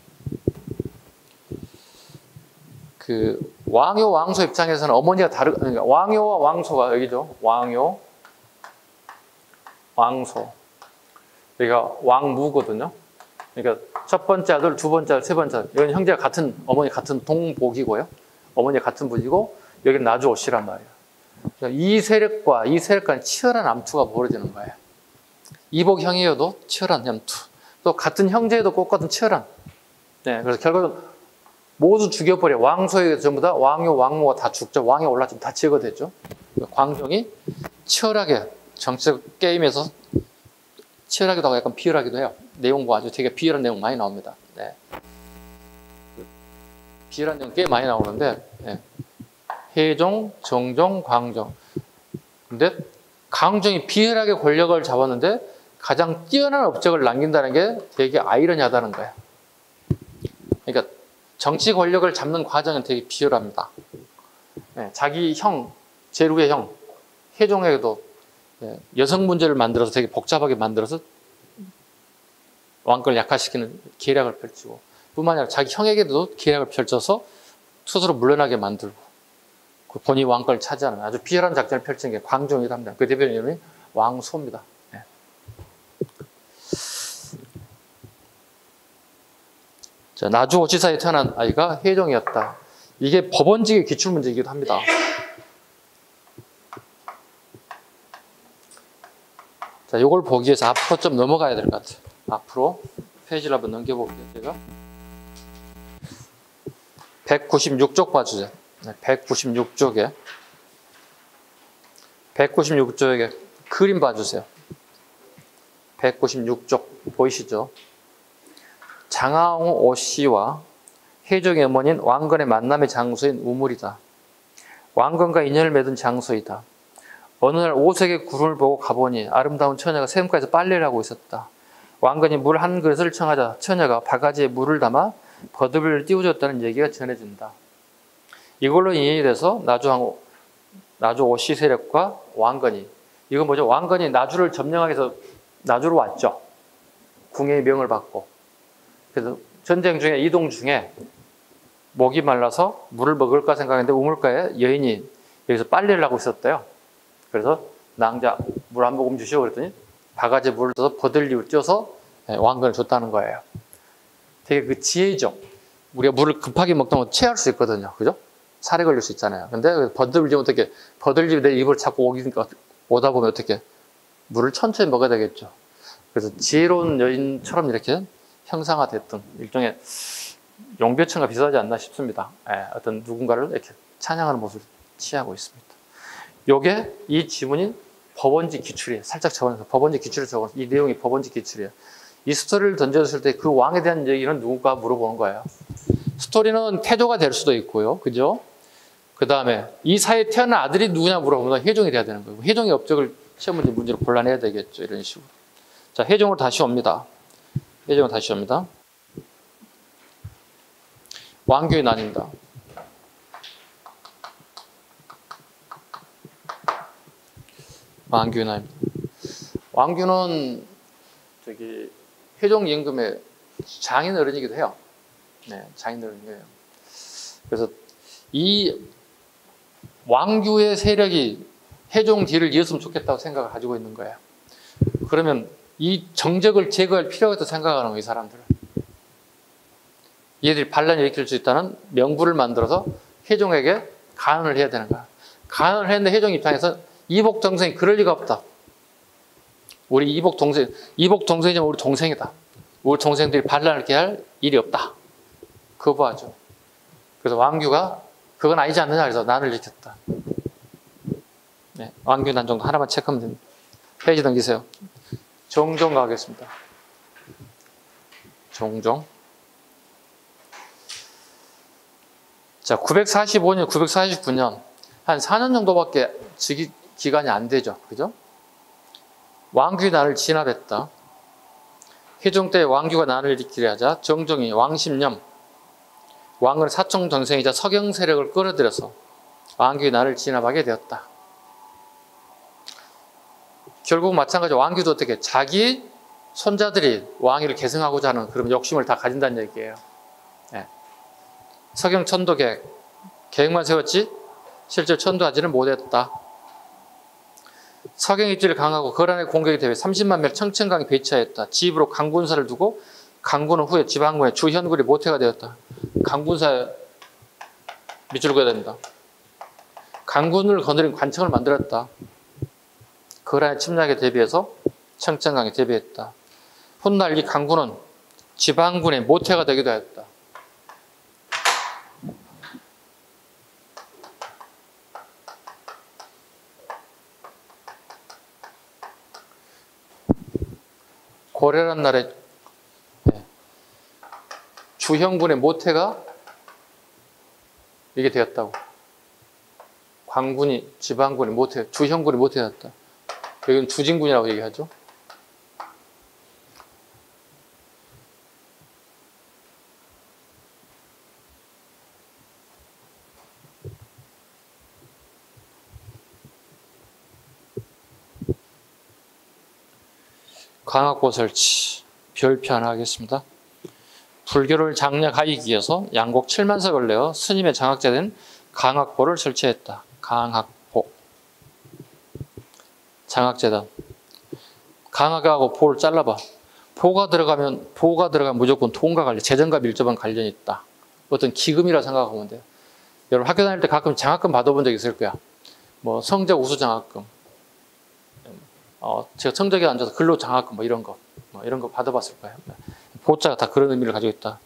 그 왕요, 왕소 입장에서는 어머니가 그러니까 왕요와 왕소가 여기죠. 왕요, 왕소. 여기가 왕무거든요. 그러니까 첫 번째 아들, 두 번째 아들, 세 번째 아들. 이건 형제가 같은 어머니 같은 동복이고요. 어머니가 같은 분이고 여기는 나주 오씨란 말이에요. 이 세력과 이 세력 간 치열한 암투가 벌어지는 거예요. 이복 형이어도 치열한 암투. 또 같은 형제에도 똑같은 치열한. 네, 그래서 결국은 모두 죽여버려. 왕소에게 전부 다 왕요, 왕모가 다 죽죠. 왕이 올라지면 다 제거되죠. 광종이 치열하게 정치적 게임에서 치열하기도 하고 약간 비열하기도 해요. 내용과 아주 되게 비열한 내용 많이 나옵니다. 네. 비열한 내용 꽤 많이 나오는데 네. 해종, 정종, 광종. 근데 광종이 비열하게 권력을 잡았는데 가장 뛰어난 업적을 남긴다는 게 되게 아이러니하다는 거예요. 그러니까 정치 권력을 잡는 과정은 되게 비열합니다. 네. 자기 형, 제루의 형, 해종에게도 여성 문제를 만들어서 되게 복잡하게 만들어서 왕권을 약화시키는 계략을 펼치고 뿐만 아니라 자기 형에게도 계략을 펼쳐서 스스로 물러나게 만들고 본인이 왕권을 차지하는 아주 비열한 작전을 펼친 게 광종이라고 합니다. 그 대표 이름이 왕소입니다. 네. 자, 나주 오시사에 태어난 아이가 해종이었다. 이게 법원직의 기출문제이기도 합니다. 자, 이걸 보기 위해서 앞으로 좀 넘어가야 될 것 같아요. 앞으로 페이지를 한번 넘겨볼게요. 제가 196쪽 봐주세요. 196쪽에 196쪽에 그림 봐주세요. 196쪽 보이시죠? 장하옹 오씨와 태종의 어머니는 왕건의 만남의 장소인 우물이다. 왕건과 인연을 맺은 장소이다. 어느 날 오색의 구름을 보고 가보니 아름다운 처녀가 샘가에서 빨래를 하고 있었다. 왕건이 물 한 그릇을 청하자 처녀가 바가지에 물을 담아 버들을 띄워줬다는 얘기가 전해진다. 이걸로 인연이 돼서 나주 오씨 세력과 왕건이, 이건 뭐죠? 왕건이 나주를 점령하기 위해서 나주로 왔죠. 궁의 명을 받고. 그래서 전쟁 중에 이동 중에 목이 말라서 물을 먹을까 생각했는데 우물가에 여인이 여기서 빨래를 하고 있었대요. 그래서 낭자 물 한 모금 주시오 그랬더니 바가지에 물을 떠서 버들잎을 쪄서 왕건을 줬다는 거예요. 되게 그 지혜죠. 우리가 물을 급하게 먹다 보면 체할 수 있거든요. 그죠? 살에 걸릴 수 있잖아요. 근데 버들잎이 어떻게, 버들잎이 내 입을 자꾸 오다 보면 어떻게, 물을 천천히 먹어야 되겠죠. 그래서 지혜로운 여인처럼 이렇게 형상화됐던 일종의 용배천과 비슷하지 않나 싶습니다. 어떤 누군가를 이렇게 찬양하는 모습을 취하고 있습니다. 요게 이 지문이 법원지 기출이에요. 살짝 적어서 법원지 기출을 적어서 이 내용이 법원지 기출이에요. 이 스토리를 던졌을 때 그 왕에 대한 얘기는 누군가 물어보는 거예요. 스토리는 태조가 될 수도 있고요. 그죠? 그 다음에 이 사이에 태어난 아들이 누구냐 물어보면 혜종이 돼야 되는 거고, 혜종의 업적을 시험 문제로 골라내야 되겠죠. 이런 식으로. 자, 혜종으로 다시 옵니다. 혜종으로 다시 옵니다. 왕규의 난입니다. 왕규의 난입니다. 왕규는 혜종 임금의 장인 어른이기도 해요. 네, 장인 어른이에요. 그래서 이 왕규의 세력이 혜종 뒤를 이었으면 좋겠다고 생각을 가지고 있는 거예요. 그러면 이 정적을 제거할 필요가 있다고 생각하는 거예요, 이 사람들은. 얘들이 반란을 일으킬 수 있다는 명분을 만들어서 혜종에게 간언을 해야 되는 거야. 간언을 했는데 혜종 입장에서 이복 동생이 그럴 리가 없다. 우리 이복 동생이지만 우리 동생이다. 우리 동생들이 반란을 이렇게 할 일이 없다. 거부하죠. 그래서 왕규가 그건 아니지 않느냐 그래서 난을 일으켰다. 네, 왕규 난 정도 하나만 체크하면 됩니다. 페이지 넘기세요. 종종 가겠습니다. 종종. 자, 945년, 949년 한 4년 정도밖에 즉위 기간이 안 되죠. 그죠? 왕규의 난을 진압했다. 혜종 때 왕규가 난을 일으키려 하자 정종이 왕십년 왕은 사촌 동생이자 서경 세력을 끌어들여서 왕규의 난을 진압하게 되었다. 결국 마찬가지로 왕규도 어떻게 자기 손자들이 왕위를 계승하고자 하는 그런 욕심을 다 가진다는 얘기예요. 네. 서경 천도 계획만 세웠지 실제로 천도하지는 못했다. 서경 입지를 강하고 거란의 공격에 대해 30만 명 청천강에 배치하였다. 지휘부로 강군사를 두고 강군은 후에 지방군의 주현군이 모태가 되었다. 강군사에 밑줄 그어야 됩니다. 강군을 거느린 관청을 만들었다. 거란의 침략에 대비해서 청천강에 대비했다. 훗날 이 강군은 지방군의 모태가 되기도 하였다. 고려란 날에 주형군의 모태가 이게 되었다고. 광군이 지방군의 모태, 주형군의 모태였다. 여기는 주진군이라고 얘기하죠. 강학고 설치, 별표 하나 하겠습니다. 불교를 장려하기 위해서 양곡 7만석을 내어 스님의 장학자된 강학보를 설치했다. 강학보. 장학재단. 강학하고 보를 잘라봐. 보가 들어가면 무조건 돈과 관련, 재정과 밀접한 관련이 있다. 어떤 기금이라 생각하면 돼요. 여러분 학교 다닐 때 가끔 장학금 받아본 적 있을 거야. 뭐 성적 우수 장학금. 제가 성적에 앉아서 근로 장학금 이런 거 받아봤을 거예요. 보자가 다 그런 의미를 가지고 있다.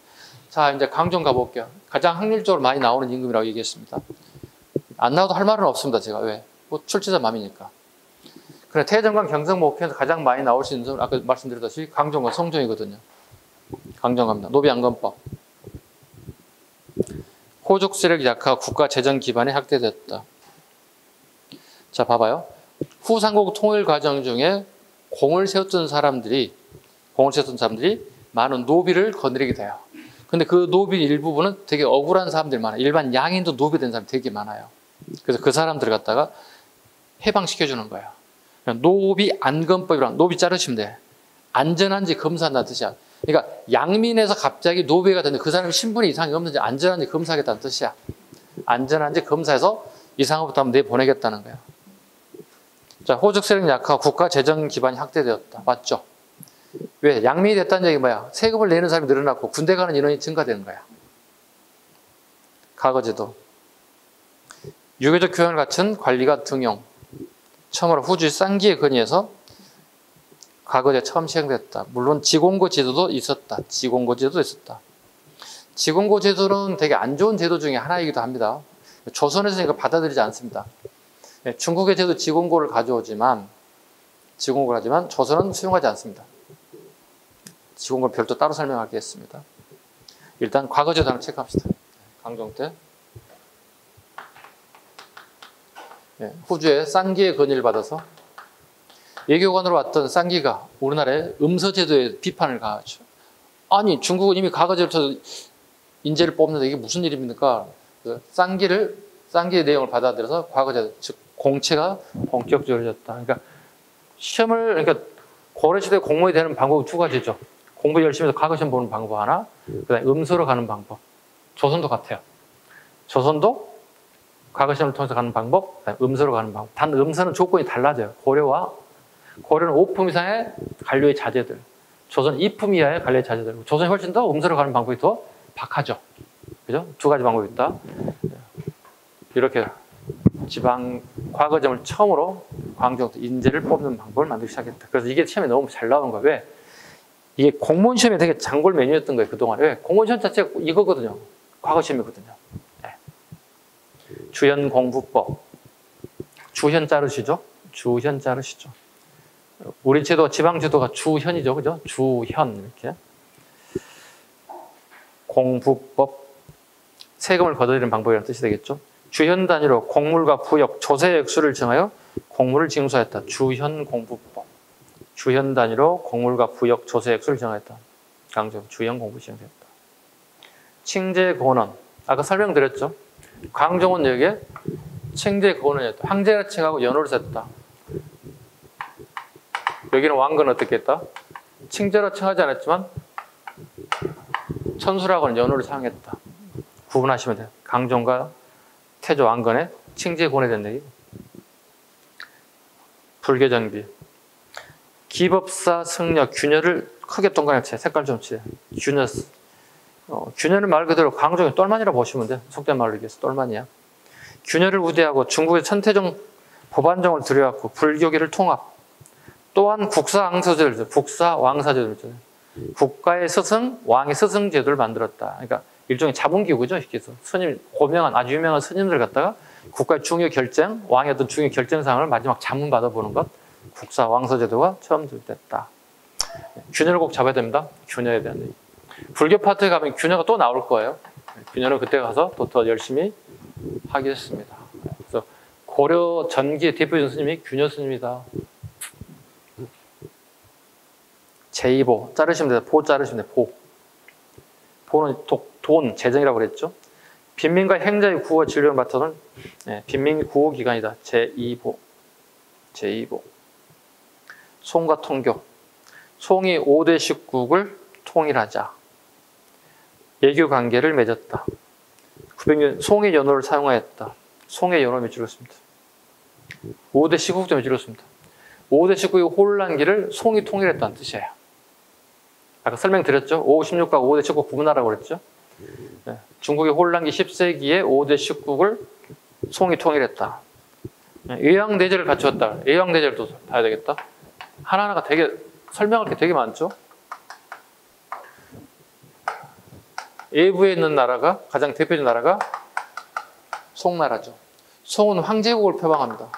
자, 이제 강정 가볼게요. 가장 확률적으로 많이 나오는 임금이라고 얘기했습니다. 안 나와도 할 말은 없습니다. 제가 왜? 뭐 출제자 맘이니까. 그래 태정관 경성 목회에서 가장 많이 나올 수 있는 점 아까 말씀드렸다시피 강정과 성종이거든요. 강정 갑니다. 노비안건법. 호족 세력이 약하고 국가 재정 기반이 확대됐다. 자, 봐봐요. 후삼국 통일 과정 중에 공을 세웠던 사람들이 많은 노비를 거느리게 돼요. 근데 그 노비 일부분은 되게 억울한 사람들이 많아요. 일반 양인도 노비된 사람이 되게 많아요. 그래서 그 사람들을 갖다가 해방시켜주는 거예요. 노비 안건법이랑 노비 자르시면 돼. 안전한지 검사한다는 뜻이야. 그러니까 양민에서 갑자기 노비가 됐는데 그 사람이 신분이 이상이 없는지 안전한지 검사하겠다는 뜻이야. 안전한지 검사해서 이상한 것부터 한번 내보내겠다는 거야. 자, 호적 세력 약화와 국가 재정 기반이 확대되었다. 맞죠? 왜? 양민이 됐다는 얘기 뭐야? 세금을 내는 사람이 늘어났고 군대 가는 인원이 증가되는 거야. 과거제도. 유교적 교양을 갖춘 관리가 등용. 처음으로 후주의 쌍기에 건의해서 과거제 처음 시행됐다. 물론 지공고 제도도 있었다. 지공고 제도도 있었다. 지공고 제도는 되게 안 좋은 제도 중에 하나이기도 합니다. 조선에서는 이거 받아들이지 않습니다. 중국의 제도 지공고를 가져오지만 조선은 수용하지 않습니다. 지공고는 별도 따로 설명하겠습니다. 일단 과거제도 한번 체크합시다. 강종 때 후주에 쌍기의 건의를 받아서 외교관으로 왔던 쌍기가 우리나라의 음서제도에 비판을 가하죠. 아니, 중국은 이미 과거제도에서 인재를 뽑는데 이게 무슨 일입니까? 쌍기의 내용을 받아들여서 과거제도, 즉 공채가 본격적으로 졌다. 그러니까 고려시대 공무원이 되는 방법이 두 가지죠. 공부 열심히 해서 과거 시험 보는 방법 하나, 그다음에 음서로 가는 방법. 조선도 같아요. 조선도 과거 시험을 통해서 가는 방법, 그다음에 음서로 가는 방법. 단 음서는 조건이 달라져요. 고려는 5품 이상의 관료의 자제들, 조선 2품 이하의 관료의 자제들. 조선이 훨씬 더 음서로 가는 방법이 더 박하죠. 그죠? 두 가지 방법이 있다. 이렇게 지방 과거점을 처음으로 광종 인재를 뽑는 방법을 만들기 시작했다. 그래서 이게 시험에 너무 잘 나오는 거예요. 왜? 이게 공무원 시험에 되게 장골 메뉴였던 거예요, 그동안. 왜? 공무원 시험 자체가 이거거든요. 과거 시험이거든요. 네. 주현 공부법. 주현 자르시죠? 주현 자르시죠. 우리 제도, 지방 제도가 주현이죠. 그죠? 주현, 이렇게. 공부법. 세금을 거둬들이는 방법이라는 뜻이 되겠죠. 주현 단위로 공물과 부역, 조세 액수를 정하여 공물을 징수하였다. 주현 공부법. 주현 단위로 공물과 부역, 조세 액수를 정하였다. 강조, 주현 공부 시행되었다. 칭제 권원. 아까 설명드렸죠. 광종은 여기에 칭제 권원이었다. 황제가 칭하고 연호를 셌다. 여기는 왕건은 어떻게 했다? 칭제로 칭하지 않았지만 천수라고는 연호를 사용했다. 구분하시면 돼요. 강종과 태조 왕건의 칭제에 권해된 얘기. 불교정비. 기법사 승려 균열을 크게 동그랗게 쳐. 색깔 좀 치. 균열은 말 그대로 광종의 똘만이라고 보시면 돼요. 속된 말로 얘기해서 똘만이야. 균열을 우대하고 중국의 천태종 법안정을 들여왔고 불교계를 통합. 또한 국사왕사제도를 국사왕사제도를 국가의 스승, 왕의 스승 제도를 만들었다. 그러니까 일종의 자본기구죠. 이렇게 해서 스님, 아주 유명한 스님들 갖다가 국가의 중요 결정, 왕의 어떤 중요 결정사항을 마지막 자문 받아보는 것, 국사왕서제도가 처음 도입됐다. 균열을 꼭 잡아야 됩니다. 균열에 대한 얘기. 불교 파트에 가면 균열가 또 나올 거예요. 균열은 그때 가서 또 더 열심히 하겠습니다. 그래서 고려 전기의 대표적인 스님이 균열 스님이다. 제2보 자르시면 돼요. 보 자르시면 돼요. 보. 보는 돈, 재정이라고 그랬죠. 빈민과 행자의 구호 진료를 맡아는 빈민 구호 기관이다. 제2보. 송과 통교. 송이 5대 식국을 통일하자. 예교 관계를 맺었다. 900년 송의 연호를 사용하였다. 송의 연호를 줄였습니다. 5대 식국 좀 줄였습니다. 5대 식국의 혼란기를 송이 통일했다는 뜻이에요. 아까 설명드렸죠? 5, 16과 5대 식국 구분하라고 그랬죠? 중국의 혼란기 10세기에 5대 식국을 송이 통일했다. 의왕대제를 갖추었다. 의왕대제를 또 봐야 되겠다. 하나하나가 되게 설명할 게 되게 많죠? 외부에 있는 나라가, 가장 대표적인 나라가 송나라죠. 송은 황제국을 표방합니다.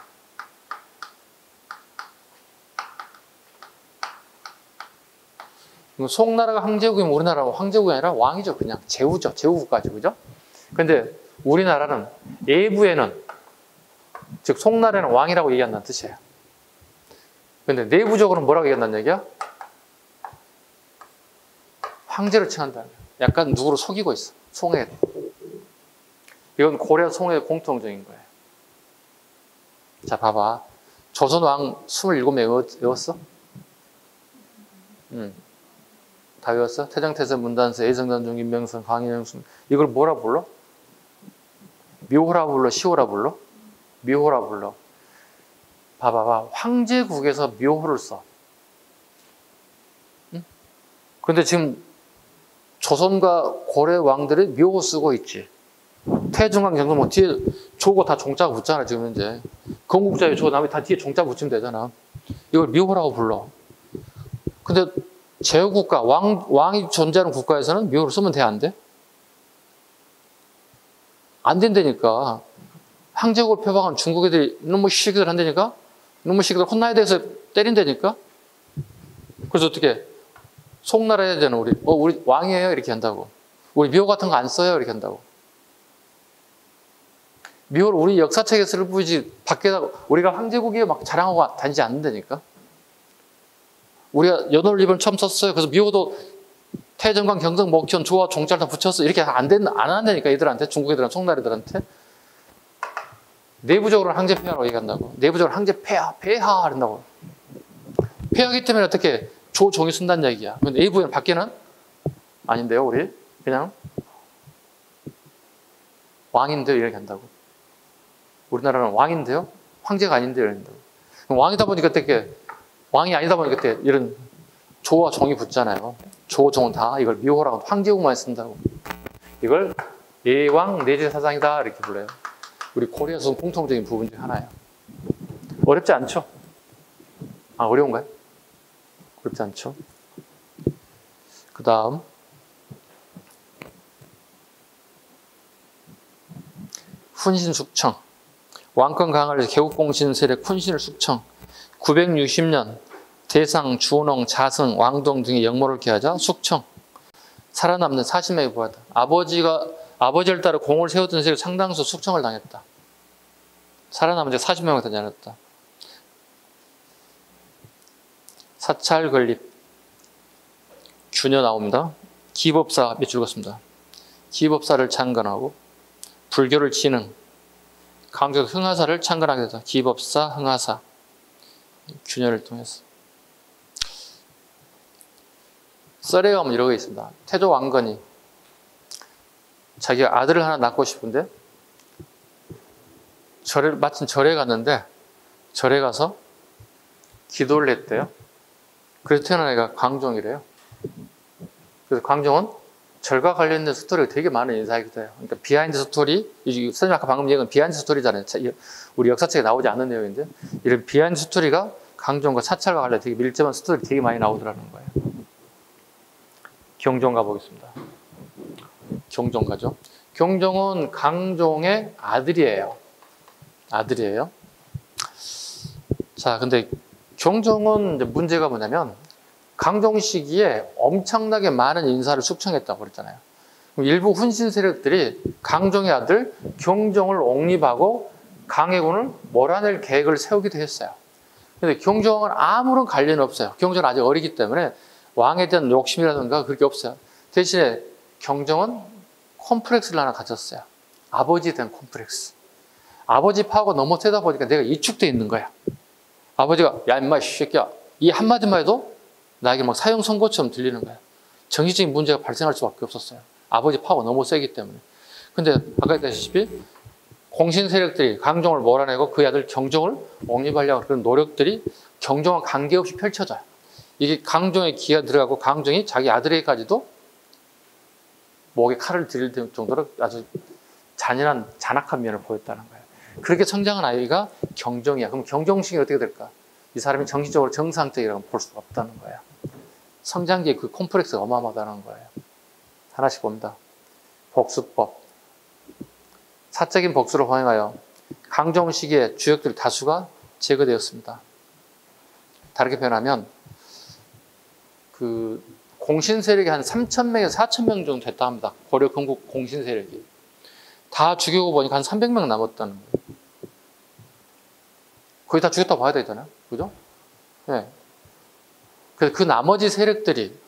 송나라가 황제국이면 우리나라는 황제국이 아니라 왕이죠. 그냥 제후죠. 제후국가죠. 그죠? 근데 우리나라는 외부에는, 즉 송나라는 왕이라고 얘기한다는 뜻이에요. 근데 내부적으로는 뭐라고 얘기한다는 얘기야? 황제를 칭한다는 거야. 약간 누구를 속이고 있어. 송해. 이건 고려 송해 공통적인 거예요. 자, 봐봐. 조선 왕 27명 외웠어? 다 외웠어? 태정태세, 문단세, 예성단종, 임명선, 광인영순. 이걸 뭐라 불러? 묘호라 불러? 시호라 불러? 묘호라 불러. 봐봐. 황제국에서 묘호를 써. 근데 지금 조선과 고려 왕들이 묘호 쓰고 있지. 태중강 경성 뭐 뒤에 조고 다 종자가 붙잖아, 지금 현재. 건국자에 조 나머지 다 뒤에 종자 붙이면 되잖아. 이걸 묘호라고 불러. 근데 제후국가, 왕이 존재하는 국가에서는 묘호를 쓰면 돼, 안 돼? 안 된다니까. 황제국을 표방한 중국 애들이 이놈의 시기들 한다니까? 이놈의 시기들 혼나야 돼서 때린다니까? 그래서 어떻게? 송나라 해야 되는 우리 왕이에요? 이렇게 한다고. 우리 묘 같은 거 안 써요? 이렇게 한다고. 묘를 우리 역사책에 쓸 뿐이지 밖에다 우리가 황제국이에요 막 자랑하고 다니지 않는다니까. 우리가 연월립을 처음 썼어요. 그래서 묘도 태정관, 경성, 목현, 조와, 종자를 다 붙였어. 이렇게 안 한다니까 애들한테, 중국 애들한테, 송나라 애들한테. 내부적으로는 황제 폐하라고 얘기한다고. 내부적으로 황제 폐하 한다고. 폐하기 때문에 어떻게 조종이 쓴다는 얘기야. 근데 내부에는 밖에는 아닌데요, 우리 그냥 왕인데요 이렇게 한다고. 우리나라는 왕인데요, 황제가 아닌데요 이렇게 한다고. 왕이다 보니까 어떻게 왕이 아니다 보니까 어떻게 이런 조와 종이 붙잖아요. 조, 종은 다 이걸 묘호라고 황제국만 쓴다고. 이걸 예왕 내제사상이다 이렇게 불러요. 우리 고려에서 공통적인 부분 중 하나예요. 어렵지 않죠? 아, 어려운가요? 어렵지 않죠? 그 다음 훈신 숙청. 왕권 강화를 개국공신 세력 훈신을 숙청. 960년 대상, 주원홍, 자승, 왕동 등의 역모를 기하자 숙청. 살아남는 40명이 부하다. 아버지를 따라 공을 세웠던 세력 상당수 숙청을 당했다. 살아남은 자 40명이 되지 않았다. 사찰 건립. 균여 나옵니다. 기법사 몇 줄 읽었습니다. 기법사를 창건하고 불교를 진흥, 강조 흥하사를 창건하게 되다. 기법사, 흥하사. 균여를 통해서. 썰에 가면 이런 게 있습니다. 태조 왕건이 자기가 아들을 하나 낳고 싶은데 마침 절에 갔는데 절에 가서 기도를 했대요. 그래서 태어난 애가 광종이래요. 그래서 광종은 절과 관련된 스토리가 되게 많은 인사이기도 해요. 그러니까 비하인드 스토리, 선생님 아까 방금 얘기한 비하인드 스토리잖아요. 우리 역사책에 나오지 않는 내용인데 이런 비하인드 스토리가 광종과 사찰과 관련 되게 밀접한 스토리 되게 많이 나오더라는 거예요. 경종 가보겠습니다. 경종 가죠. 경종은 강종의 아들이에요. 자, 근데 경종은 이제 문제가 뭐냐면 강종 시기에 엄청나게 많은 인사를 숙청했다고 그랬잖아요. 일부 훈신 세력들이 강종의 아들 경종을 옹립하고 강해군을 몰아낼 계획을 세우기도 했어요. 근데 경종은 아무런 관련이 없어요. 경종은 아직 어리기 때문에 왕에 대한 욕심이라든가 그렇게 없어요. 대신에 경종은 콤플렉스를 하나 가졌어요. 아버지에 대한 콤플렉스. 아버지 파워가 너무 세다 보니까 내가 위축돼 있는 거야. 아버지가 야 임마 이 새끼야 이 한마디만 해도 나에게 막 사형 선고처럼 들리는 거야. 정신적인 문제가 발생할 수밖에 없었어요. 아버지 파워가 너무 세기 때문에. 근데 아까 얘기했다시피 공신 세력들이 강종을 몰아내고 그 아들 경종을 옹립하려고 그런 노력들이 경종과 관계없이 펼쳐져요. 이게 강종의 기가 들어가고 강종이 자기 아들에게까지도 목에 칼을 들일 정도로 아주 잔인한 잔악한 면을 보였다는 거예요. 그렇게 성장한 아이가 경종이야. 그럼 경종식이 어떻게 될까? 이 사람이 정신적으로 정상적이라고 볼 수가 없다는 거예요. 성장기에 그 콤플렉스가 어마어마하다는 거예요. 하나씩 봅니다. 복수법. 사적인 복수를 허용하여 강종 시기에 주역들 다수가 제거되었습니다. 다르게 표현하면 그 공신 세력이 한 3,000명에서 4,000명 정도 됐다 합니다. 고려 건국 공신 세력이. 다 죽이고 보니까 한 300명 남았다는 거예요. 거의 다 죽였다고 봐야 되잖아요. 그죠? 네. 그 나머지 세력들이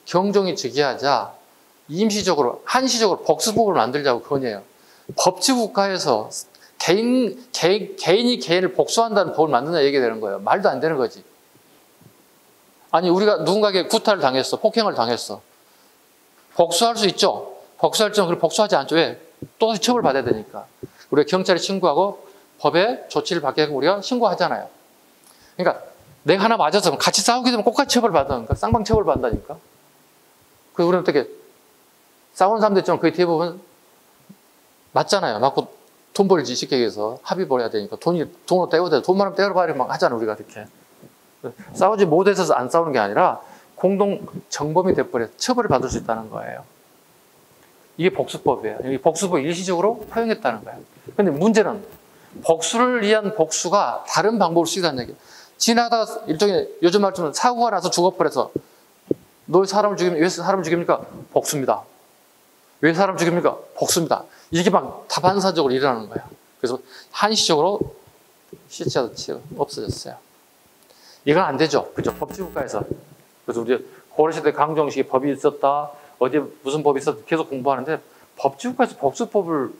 경종이 즉위하자 임시적으로, 한시적으로 복수법을 만들자고 건의해요. 법치국가에서 개인이 개인을 복수한다는 법을 만든다 얘기가 되는 거예요. 말도 안 되는 거지. 아니, 우리가 누군가에게 구타를 당했어. 폭행을 당했어. 복수할 수 있죠. 복수할 줄 그걸 복수하지 않죠. 왜? 또 처벌받아야 되니까. 우리가 경찰에 신고하고 법에 조치를 받게 되면 우리가 신고하잖아요. 그러니까 내가 하나 맞아서 같이 싸우게 되면 똑같이 처벌받는다니까. 쌍방 처벌받는다니까. 그래서 우리는 어떻게 싸우는 사람들 있지만 거의 대부분 맞잖아요. 맞고 돈 벌지 쉽게 해서 합의를 해야 되니까 돈으로 떼어야 돼. 돈만 하면 떼어봐야 막 하잖아 우리가 이렇게. 싸우지 못해서 안 싸우는 게 아니라 공동 정범이 돼버려 처벌을 받을 수 있다는 거예요. 이게 복수법이에요. 이 복수법 일시적으로 허용했다는 거예요. 근데 문제는 복수를 위한 복수가 다른 방법을 쓰기다는 얘기예요. 지나다가 일종의 요즘 말처럼 사고가 나서 죽어버려서 너 사람을 죽이면 왜 사람을 죽입니까? 복수입니다. 왜 사람을 죽입니까? 복수입니다. 이게 막 다반사적으로 일어나는 거예요. 그래서 한시적으로 시체가 없어졌어요. 이건 안 되죠. 그죠? 법치국가에서. 그래서 우리 고려시대 강정식의 법이 있었다. 어디에 무슨 법이 있었다. 계속 공부하는데 법치국가에서 복수법을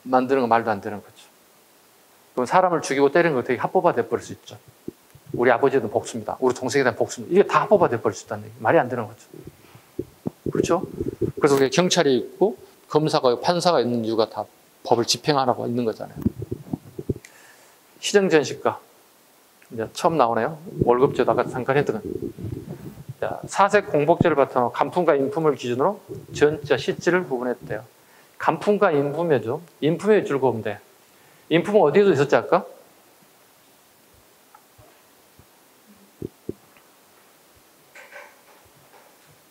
만드는 건 말도 안 되는 거죠. 그럼 사람을 죽이고 때리는 거 되게 합법화 돼버릴 수 있죠. 우리 아버지에 대한 복수입니다. 우리 동생에 대한 복수입니다. 이게 다 합법화 돼버릴 수 있다는 얘기. 말이 안 되는 거죠. 그렇죠? 그래서 우리 경찰이 있고 검사가 있고 판사가 있는 이유가 다 법을 집행하라고 있는 거잖아요. 시정전시가 이제 처음 나오네요. 월급제도 아까 잠깐 했던 건. 사색 공복제를 바탕으로 간품과 인품을 기준으로 전자, 시지를 구분했대요. 간품과 인품이죠. 인품의 즐거움인데 인품은 어디에도 있었지 아까?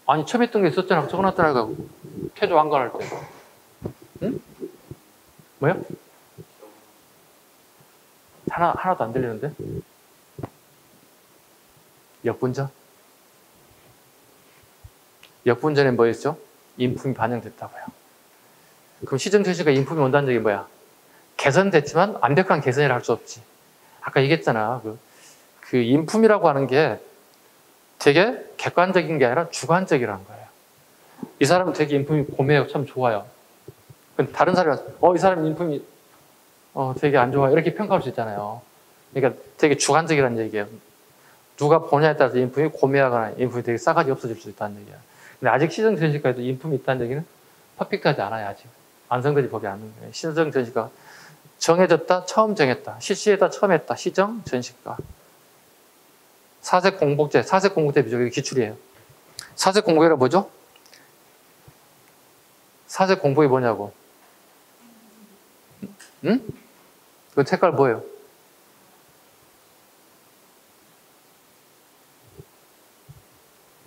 아니 처음 했던 게 있었잖아. 적어놨더라. 태조 왕관할 때. 응? 뭐야? 하나도 안 들리는데? 역분전? 역분전에 뭐였죠? 인품이 반영됐다고요. 그럼 시정전시가 인품이 온다는 얘기 뭐야? 개선됐지만 완벽한 개선이라 할 수 없지. 아까 얘기했잖아. 그 인품이라고 하는 게 되게 객관적인 게 아니라 주관적이라는 거예요. 이 사람은 되게 인품이 고매하고 참 좋아요. 근데 다른 사람이 이 사람 인품이 되게 안 좋아요. 이렇게 평가할 수 있잖아요. 그러니까 되게 주관적이라는 얘기예요. 누가 보냐에 따라서 인품이 고매하거나 인품이 되게 싸가지 없어질 수 있다는 얘기예요. 근데 아직 시정전시가에도 인품이 있다는 얘기는 퍼펙트하지 않아요. 아직. 완성되지 법이 않는 거예요. 시정전시가 정해졌다, 처음 정했다. 실시했다, 처음 했다. 시정전시가. 사색 공복제 비조기 기출이에요. 사색 공복이란 뭐죠? 사색 공복이 뭐냐고? 응? 그 색깔 뭐예요?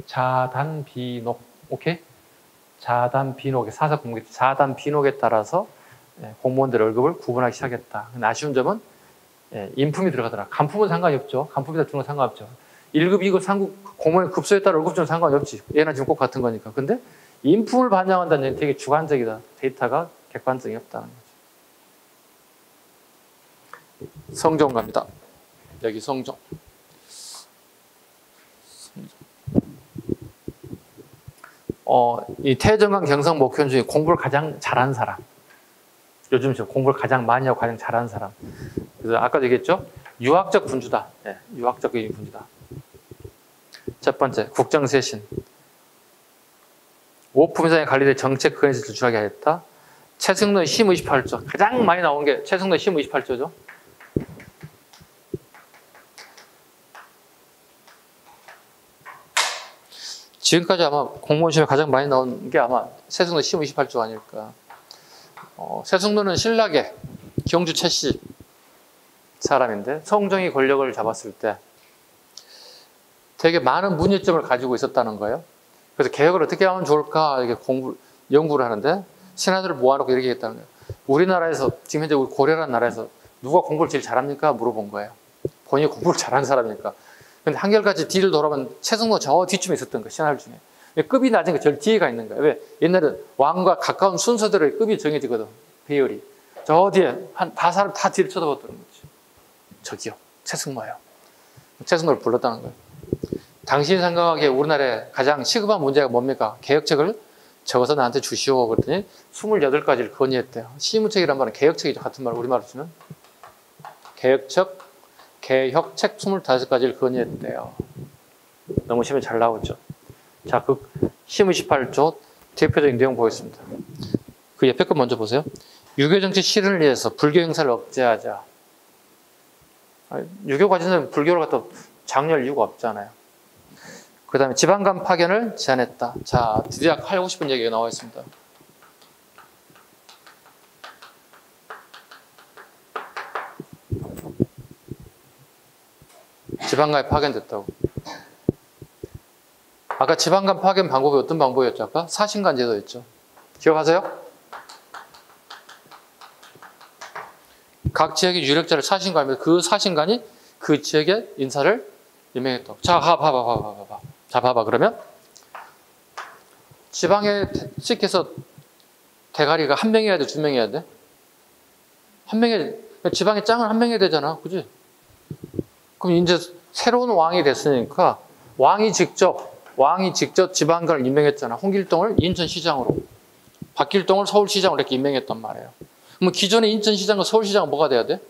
자단비녹, 오케이? 자단비녹의 사색 공복, 자단비녹에 따라서 공무원들 월급을 구분하기 시작했다. 근데 아쉬운 점은 인품이 들어가더라. 간품은 상관이 없죠. 간품이다 주는 건 상관없죠. 1급, 2급, 3급 공무원 급수에 따라 월급 주는 상관이 없지. 얘는 지금 꼭 같은 거니까. 근데 인품을 반영한다는 얘기는 되게 주관적이다. 데이터가 객관성이 없다는 거죠. 성종 갑니다. 여기 성종. 이 태정관 경성 목현 중에 공부를 가장 잘하는 사람. 요즘 공부를 가장 많이 하고 가장 잘하는 사람. 그래서 아까도 얘기했죠? 유학적 군주다. 네, 유학적인 군주다. 첫 번째, 국정쇄신. 오품위상에 관리된 정책 근해를 제출하게 하였다. 최승로의 심 28조. 가장 많이 나온 게 최승로의 심 28조죠. 지금까지 아마 공무원 시험에 가장 많이 나온 게 아마 세승로 심 28조 아닐까. 세승로는 신라계 경주 최씨 사람인데 성종이 권력을 잡았을 때 되게 많은 문제점을 가지고 있었다는 거예요. 그래서 개혁을 어떻게 하면 좋을까 이렇게 연구를 하는데 신하들을 모아놓고 이렇게 했다는 거예요. 우리나라에서 지금 현재 우리 고려라는 나라에서 누가 공부를 제일 잘합니까? 물어본 거예요. 본인이 공부를 잘하는 사람이니까. 근데 한결같이 뒤를 돌아보면 최승로 저 뒤쯤에 있었던 거예요. 신하들 중에. 급이 낮은 게 제일 뒤에가 있는 거야. 왜? 옛날에 왕과 가까운 순서대로 급이 정해지거든. 배열이. 저 뒤에 사람 다 뒤를 쳐다봤다는 거지. 저기요. 최승모예요. 최승모를 불렀다는 거예요. 당신이 생각하기에 우리나라에 가장 시급한 문제가 뭡니까? 개혁책을 적어서 나한테 주시오. 그랬더니 28가지를 건의했대요. 시무책이란 말은 개혁책이죠. 같은 말, 우리말로 쓰면. 개혁책 25가지를 건의했대요. 너무 시험에 잘 나오죠. 자, 그 시험 28조 대표적인 내용 보겠습니다. 그 옆에 거 먼저 보세요. 유교정치 실현을 위해서 불교 행사를 억제하자. 유교 가지는 불교를 갖다 장려할 이유가 없잖아요. 그 다음에 지방간 파견을 제한했다. 자, 드디어 하고 싶은 얘기가 나와 있습니다. 지방간에 파견됐다고. 아까 지방간 파견 방법이 어떤 방법이었죠? 아까 사신간 제도였죠. 기억하세요? 각 지역의 유력자를 사신간이면 그 사신간이 그 지역의 인사를 임명했다고. 자, 봐봐. 자, 봐봐. 그러면 지방에 시켜서 대가리가 한 명이어야 돼, 두 명이어야 돼? 한 명이, 지방에 짱을 한 명이어야 되잖아. 그지? 그럼 이제 새로운 왕이 됐으니까 왕이 직접 지방관을 임명했잖아. 홍길동을 인천시장으로, 박길동을 서울시장으로 이렇게 임명했단 말이에요. 그럼 기존의 인천시장과 서울시장은 뭐가 돼야 돼?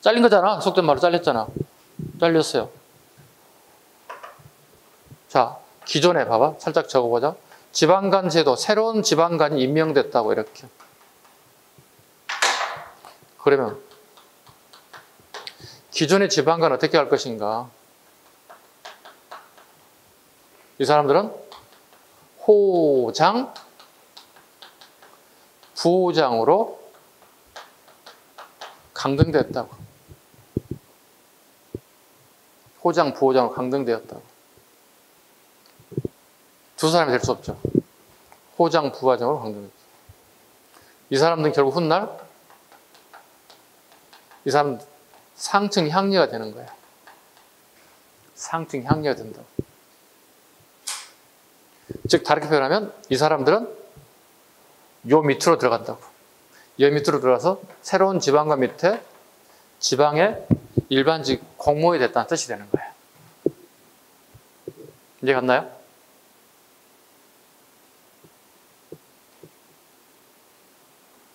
잘린 거잖아. 속된 말로 잘렸잖아. 잘렸어요. 자, 기존에 봐봐. 살짝 적어보자. 지방간 제도, 새로운 지방간이 임명됐다고 이렇게. 그러면 기존의 지방간 어떻게 할 것인가? 이 사람들은 호장, 부장으로 강등됐다고. 호장, 부호장으로 강등되었다고. 두 사람이 될 수 없죠. 호장, 부호장으로 강등됐다. 이 사람들은 결국 훗날 이 사람 상층 향리가 되는 거야. 상층 향리가 된다고. 즉 다르게 표현하면 이 사람들은 요 밑으로 들어간다고. 요 밑으로 들어가서 새로운 지방과 밑에 지방의 일반직 공무원이 됐다는 뜻이 되는 거예요. 이해 갔나요?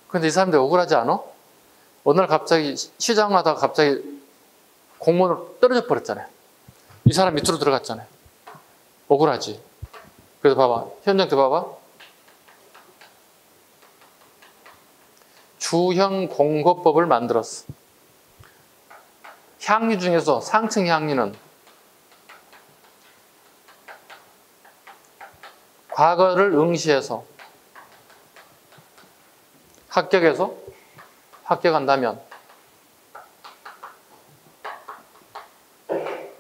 근데 이 사람들 억울하지 않아? 어느 날 갑자기 시장 하다가 갑자기 공무원으로 떨어져 버렸잖아요. 이 사람 밑으로 들어갔잖아요. 억울하지? 그래서 봐봐. 현장 때 봐봐. 주형공거법을 만들었어. 향리 중에서 상층 향리는 과거를 응시해서 합격한다면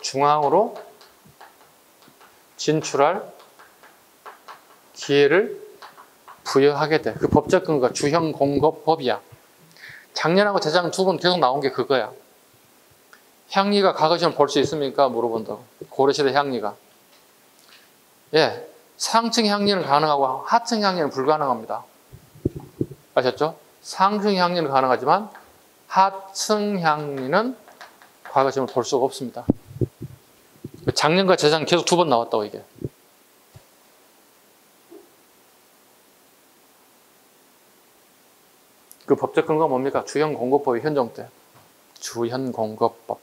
중앙으로 진출할 기회를 부여하게 돼. 그 법적 근거가 주형공거법이야. 작년하고 재작 두 번 계속 나온 게 그거야. 향리가 과거 시험 볼 수 있습니까? 물어본다고. 고려시대 향리가. 예, 상층 향리는 가능하고 하층 향리는 불가능합니다. 아셨죠? 상층 향리는 가능하지만 하층 향리는 과거 시험을 볼 수가 없습니다. 작년과 재작 계속 두 번 나왔다고 이게. 그 법적 근거가 뭡니까? 주형공거법이 현종 때. 주형공거법.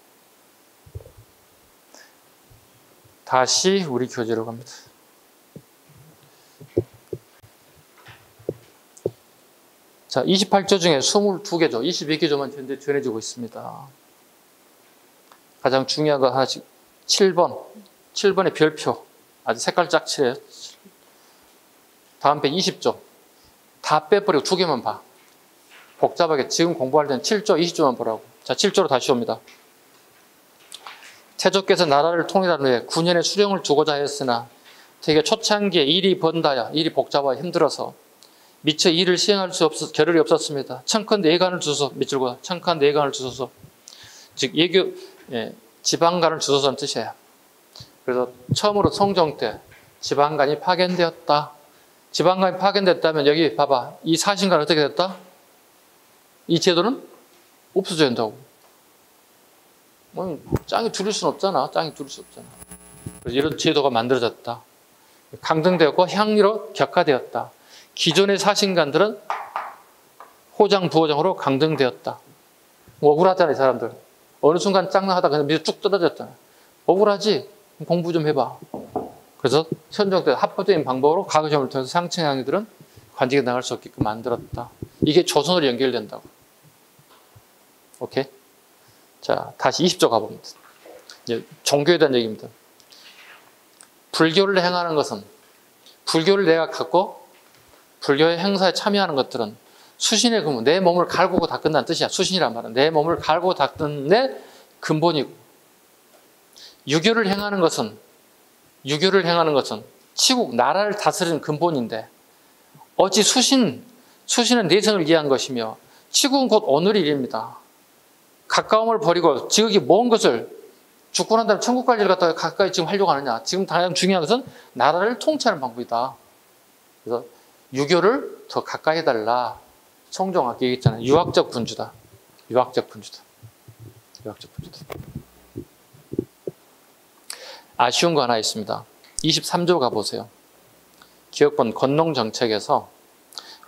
다시 우리 교재로 갑니다. 자, 28조 중에 22개조, 22개조만 현재 전해지고 있습니다. 가장 중요한 거 하나씩 7번. 7번의 별표. 아주 색깔 짝칠해요. 다음 배 20조. 다 빼버리고 두 개만 봐. 복잡하게 지금 공부할 때는 7조, 20조만 보라고. 자, 7조로 다시 옵니다. 태조께서 나라를 통일한 후에 9년의 수령을 두고자 했으나 되게 초창기에 일이 번다야, 일이 복잡하고 힘들어서 미처 일을 시행할 수 없어 겨를이 없었습니다. 청컨대 예간을 주소서, 밑줄과 청컨대 예간을 주소서. 즉 예교 지방간을 주소서는 뜻이에요. 그래서 처음으로 성종 때 지방간이 파견되었다. 지방간이 파견됐다면 여기 봐봐. 이 사신간 어떻게 됐다? 이 제도는 없어져야 된다고. 짱이 줄일 수는 없잖아. 짱이 줄일 수 없잖아. 그래서 이런 제도가 만들어졌다. 강등되었고 향리로 격화되었다. 기존의 사신간들은 호장, 부호장으로 강등되었다. 억울하잖아, 이 사람들. 어느 순간 짱나하다 그냥 밑에 쭉 떨어졌잖아. 억울하지? 공부 좀 해봐. 그래서 선정 때 합법적인 방법으로 가교점을 통해서 상층향이들은 관직에 나갈 수 없게끔 만들었다. 이게 조선으로 연결된다고. 오케이? 자, 다시 20조 가봅니다. 이제 종교에 대한 얘기입니다. 불교를 행하는 것은, 불교를 내가 갖고 불교의 행사에 참여하는 것들은 수신의 근본, 내 몸을 갈고 닦는다는 뜻이야. 수신이란 말은 내 몸을 갈고 닦는 내 근본이고, 유교를 행하는 것은 치국, 나라를 다스리는 근본인데, 어찌 수신은 내성을 위한 것이며 치국은 곧 오늘의 일입니다. 가까움을 버리고 지극히 먼 것을 죽고 난 다음에 천국 갈 일을 갖다가 가까이 지금 하려고 하느냐. 지금 가장 중요한 것은 나라를 통치하는 방법이다. 그래서 유교를 더 가까이 해달라. 성종학교 얘기했잖아요. 유학적 분주다. 아쉬운 거 하나 있습니다. 23조 가보세요. 기업본 건농정책에서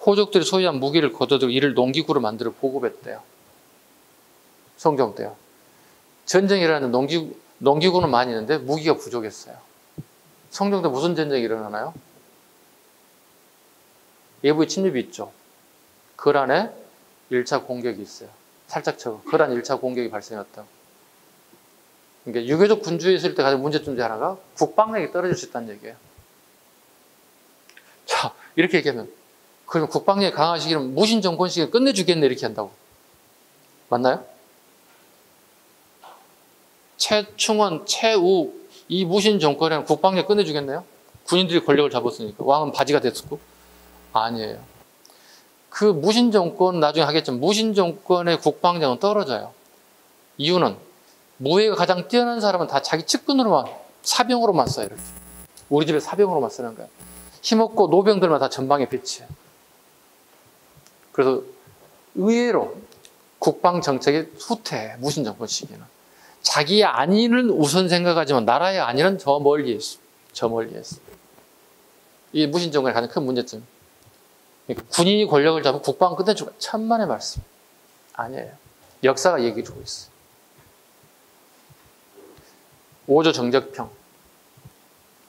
호족들이 소유한 무기를 거둬들고 이를 농기구로 만들어 보급했대요. 성종 때요. 전쟁이라는 농기구는 많이 있는데 무기가 부족했어요. 성종 때 무슨 전쟁이 일어나나요? 외부의 침입이 있죠. 거란에 1차 공격이 있어요. 살짝 쳐고 거란 1차 공격이 발생했다고. 그러니까 유교적 군주에 있을 때 가장 문제점 중 하나가 국방력이 떨어질 수 있다는 얘기예요. 자, 이렇게 얘기하면 그럼 국방력이 강화시키면 무신 정권 시기에 끝내주겠네 이렇게 한다고. 맞나요? 최충원, 최우 이 무신 정권에는 국방력 끝내주겠네요? 군인들이 권력을 잡았으니까. 왕은 바지가 됐었고. 아니에요. 그 무신 정권 나중에 하겠지만 무신 정권의 국방력은 떨어져요. 이유는 무예가 가장 뛰어난 사람은 다 자기 측근으로만 사병으로만 써요. 이렇게. 우리 집에 사병으로만 쓰는 거예요. 힘없고 노병들만 다 전방에 배치해요. 그래서 의외로 국방정책이 후퇴해. 무신 정권 시기에는. 자기의 안위는 우선 생각하지만 나라의 안위는 저 멀리 했어. 이게 무신 정권의 가장 큰 문제점. 그러니까 군인이 권력을 잡고 국방은 끝내주고 천만의 말씀. 아니에요. 역사가 얘기해주고 있어. 5조 정적평.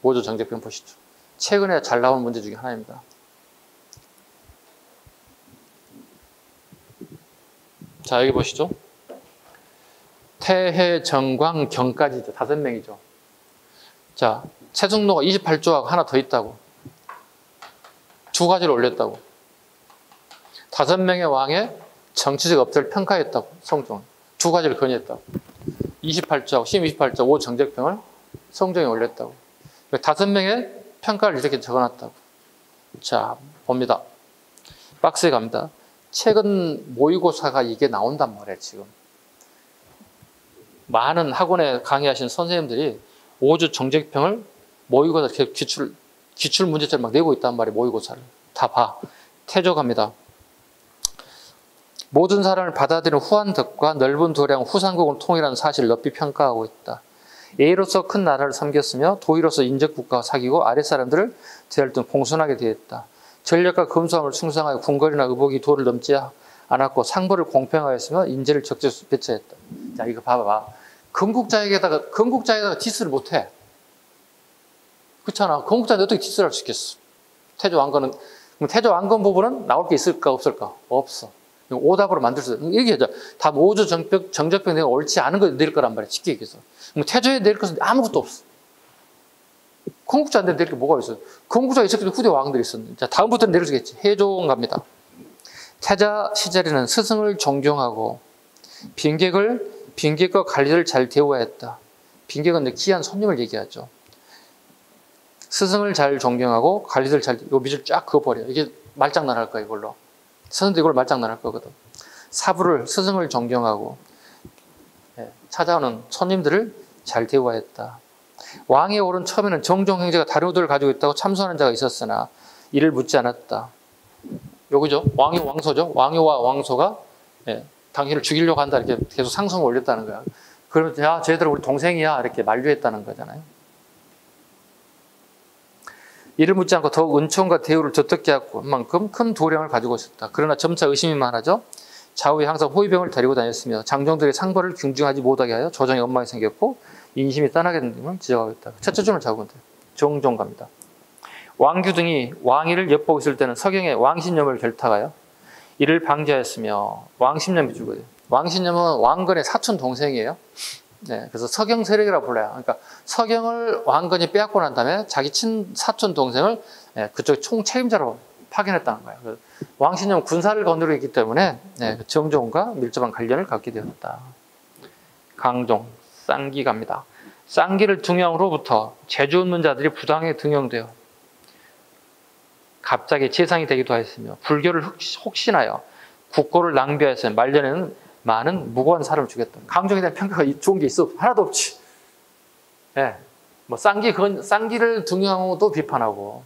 5조 정적평 보시죠. 최근에 잘 나온 문제 중에 하나입니다. 자, 여기 보시죠. 태해, 정광, 경까지죠. 5명이죠. 자, 세종로가 28조하고 하나 더 있다고. 2가지를 올렸다고. 5명의 왕의 정치적 업적을 평가했다고. 성종은. 2가지를 건의했다고. 28조하고 심 28조 5 정적평을 성종이 올렸다고. 5명의 평가를 이렇게 적어놨다고. 자, 봅니다. 박스에 갑니다. 최근 모의고사가 이게 나온단 말이에요, 지금. 많은 학원에 강의하신 선생님들이 5조 정적평을 모의고사 기출 문제점을 막 내고 있단 말이에요, 모의고사를. 다 봐. 태조 갑니다. 모든 사람을 받아들이는 후한덕과 넓은 도량 후삼국을 통일하는 사실을 높이 평가하고 있다. A로서 큰 나라를 섬겼으며 도의로서 인적국가와 사귀고 아랫사람들을 대할 등 공손하게 대했다. 전력과 검소함을 충성하여 궁궐이나 의복이 도를 넘지 않았고 상벌을 공평하였으며 인재를 적절히 배치했다. 자, 이거 봐봐. 건국자에다가 디스를 못해. 그렇잖아. 건국자한테 어떻게 디스를 할 수 있겠어. 태조 왕건은. 그럼 태조 왕건 부분은 나올 게 있을까 없을까? 없어. 오답으로 만들 수 있어. 얘기하자. 다 5조 정적평 내가 옳지 않은 거 내릴 거란 말이야. 쉽게 얘기해서. 그럼 태조에 내릴 것은 아무것도 없어. 건국자한테 내릴 게 뭐가 있어? 건국자가 있었기 때문에 후대 왕들이 있었는데. 자, 다음부터는 내릴 수 있겠지. 해종 갑니다. 태자 시절에는 스승을 존경하고 빈객과 관리를 잘 대우하였다. 빈객은 귀한 손님을 얘기하죠. 스승을 잘 존경하고 관리들 잘, 요 밑을 쫙 그어버려. 이게 말장난 할 거야, 이걸로. 스승도 이걸 말장난 할 거거든. 스승을 존경하고 찾아오는 손님들을 잘 대우하였다. 왕에 오른 처음에는 정종 형제가 다른 의도를 가지고 있다고 참소하는 자가 있었으나 이를 묻지 않았다. 여기죠. 왕요 왕소죠. 왕요와 왕소가 당신을 죽이려고 한다 이렇게 계속 상소를 올렸다는 거야. 그러면 야 쟤들 우리 동생이야 이렇게 만류했다는 거잖아요. 이를 묻지 않고 더욱 은총과 대우를 덧듣게 하고 만큼 큰 도량을 가지고 있었다. 그러나 점차 의심이 많아져 좌우에 항상 호위병을 데리고 다녔으며 장정들의 상벌을 궁중하지 못하게 하여 조정에 엉망이 생겼고 인심이 떠나게 된 점을 지적하고 있다. 첫째 줄을 잡으면 돼요. 정종갑니다. 왕규 등이 왕위를 엿보고 있을 때는 서경의 왕신념을 결탁하여 이를 방지하였으며 왕신념이 주거든요. 왕신념은 왕건의 사촌 동생이에요. 네, 그래서 서경 세력이라고 불러요. 그러니까 서경을 왕건이 빼앗고 난 다음에 자기 사촌 동생을 그쪽 총 책임자로 파견했다는 거예요. 왕신념은 군사를 거느리고 있기 때문에 정종과 밀접한 관련을 갖게 되었다. 강종, 쌍기갑니다. 쌍기를 등용으로부터 재주 없는 자들이 부당하게 등용되어 갑자기 재상이 되기도 하였으며 불교를 혹신하여 국고를 낭비하였으며 말년에는 많은 무고한 사람을 죽였다. 강종에 대한 평가가 좋은 게 있어? 하나도 없지. 예, 뭐 쌍기를 등용도 비판하고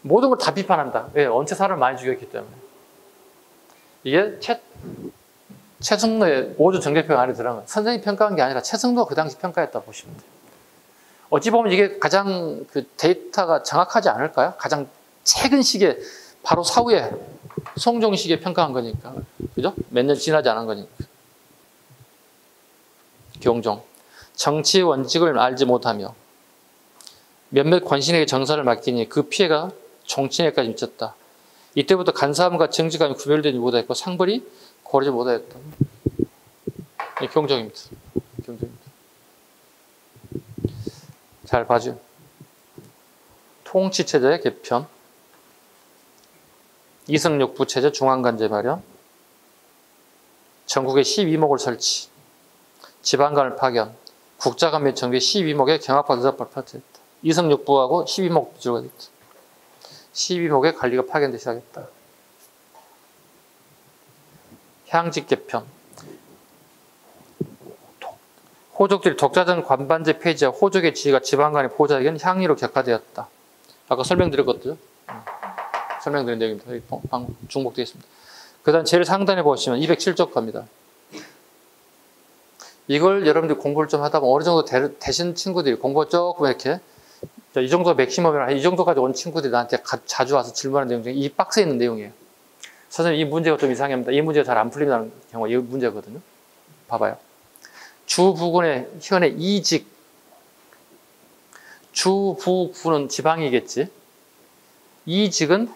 모든 걸 다 비판한다. 왜? 원체 사람을 많이 죽였기 때문에. 이게 최승로의 5조 정제평 안에 들어간 거예요. 선생님이 평가한 게 아니라 최승로가 그 당시 평가했다 보시면 돼요. 어찌 보면 이게 가장 그 데이터가 정확하지 않을까요? 가장 최근 시기에 바로 사후에 송종 시기에 평가한 거니까. 그죠? 몇 년 지나지 않은 거니까. 경종. 정치의 원칙을 알지 못하며 몇몇 관신에게 정사를 맡기니 그 피해가 종친에까지 미쳤다. 이때부터 간사함과 정직함이 구별되지 못했고 상벌이 고르지 못하였다. 경종입니다. 경종입니다. 잘 봐줘. 통치체제의 개편, 이승육부체제 중앙관제 마련, 전국에 12목을 설치, 지방간을 파견, 국자간 및 정계 12목의 경합과 의사법을 파트했다. 이승육부하고 12목 비주가 됐다. 12목의 관리가 파견되기 시작했다. 향직 개편, 호족들이 독자전 관반제 폐지와 호족의 지위가 지방간의 보좌에게는 향리로 격화되었다. 아까 설명드렸거든요. 설명드린 내용입니다. 여기 중복되어 있습니다. 그 다음 제일 상단에 보시면 207쪽 갑니다. 이걸 여러분들이 공부를 좀 하다 보면 어느 정도 되신 친구들이 공부 조금 이렇게 이 정도 맥시멈이라 이 정도까지 온 친구들이 나한테 자주 와서 질문하는 내용 중에 이 박스에 있는 내용이에요. 선생님 이 문제가 좀 이상합니다. 이 문제가 잘 안 풀린다는 경우가 이 문제거든요. 봐봐요. 주부군의 현의 이직, 주부군은 지방이겠지. 이직은